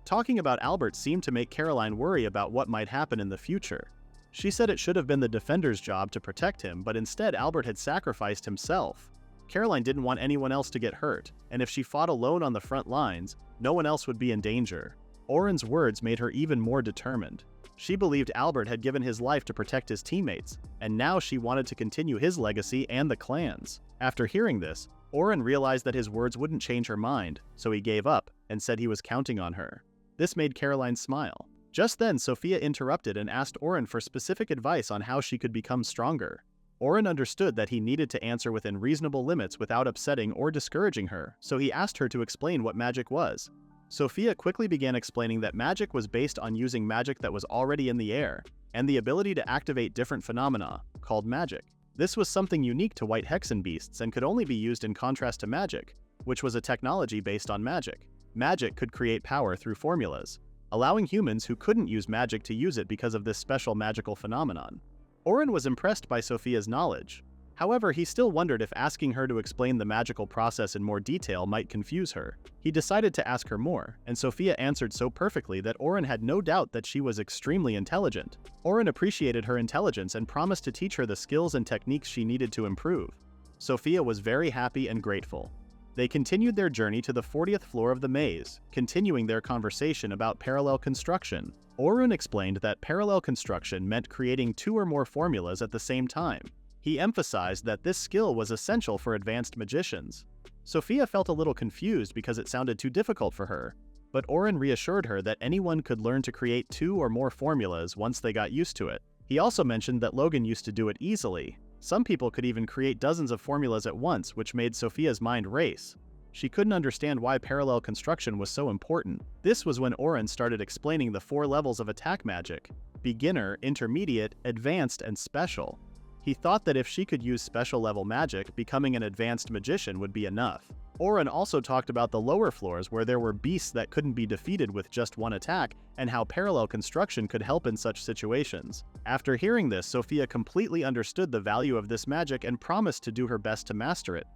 Talking about Albert seemed to make Caroline worry about what might happen in the future. She said it should have been the defender's job to protect him, but instead Albert had sacrificed himself. Caroline didn't want anyone else to get hurt, and if she fought alone on the front lines, no one else would be in danger. Orin's words made her even more determined. She believed Albert had given his life to protect his teammates, and now she wanted to continue his legacy and the clan's. After hearing this, Orin realized that his words wouldn't change her mind, so he gave up and said he was counting on her. This made Caroline smile. Just then, Sophia interrupted and asked Orin for specific advice on how she could become stronger. Orin understood that he needed to answer within reasonable limits without upsetting or discouraging her, so he asked her to explain what magic was. Sophia quickly began explaining that magic was based on using magic that was already in the air, and the ability to activate different phenomena, called magic. This was something unique to white hexen beasts and could only be used in contrast to magic, which was a technology based on magic. Magic could create power through formulas, allowing humans who couldn't use magic to use it because of this special magical phenomenon. Orin was impressed by Sophia's knowledge. However, he still wondered if asking her to explain the magical process in more detail might confuse her. He decided to ask her more, and Sophia answered so perfectly that Orin had no doubt that she was extremely intelligent. Orin appreciated her intelligence and promised to teach her the skills and techniques she needed to improve. Sophia was very happy and grateful. They continued their journey to the 40th floor of the maze, continuing their conversation about parallel construction. Orin explained that parallel construction meant creating 2 or more formulas at the same time. He emphasized that this skill was essential for advanced magicians. Sophia felt a little confused because it sounded too difficult for her, but Orin reassured her that anyone could learn to create 2 or more formulas once they got used to it. He also mentioned that Logan used to do it easily. Some people could even create dozens of formulas at once, which made Sophia's mind race. She couldn't understand why parallel construction was so important. This was when Orin started explaining the 4 levels of attack magic: beginner, intermediate, advanced, and special. He thought that if she could use special level magic, becoming an advanced magician would be enough. Orin also talked about the lower floors where there were beasts that couldn't be defeated with just one attack, and how parallel construction could help in such situations. After hearing this, Sophia completely understood the value of this magic and promised to do her best to master it,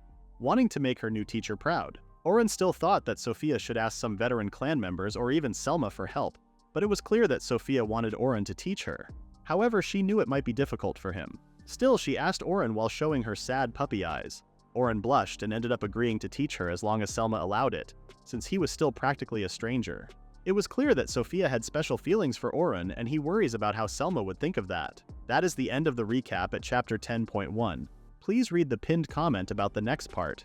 wanting to make her new teacher proud. Orin still thought that Sophia should ask some veteran clan members or even Selma for help, but it was clear that Sophia wanted Orin to teach her. However, she knew it might be difficult for him. Still, she asked Orin while showing her sad puppy eyes. Orin blushed and ended up agreeing to teach her as long as Selma allowed it, since he was still practically a stranger. It was clear that Sophia had special feelings for Orin, and he worries about how Selma would think of that. That is the end of the recap at chapter 10.1. Please read the pinned comment about the next part.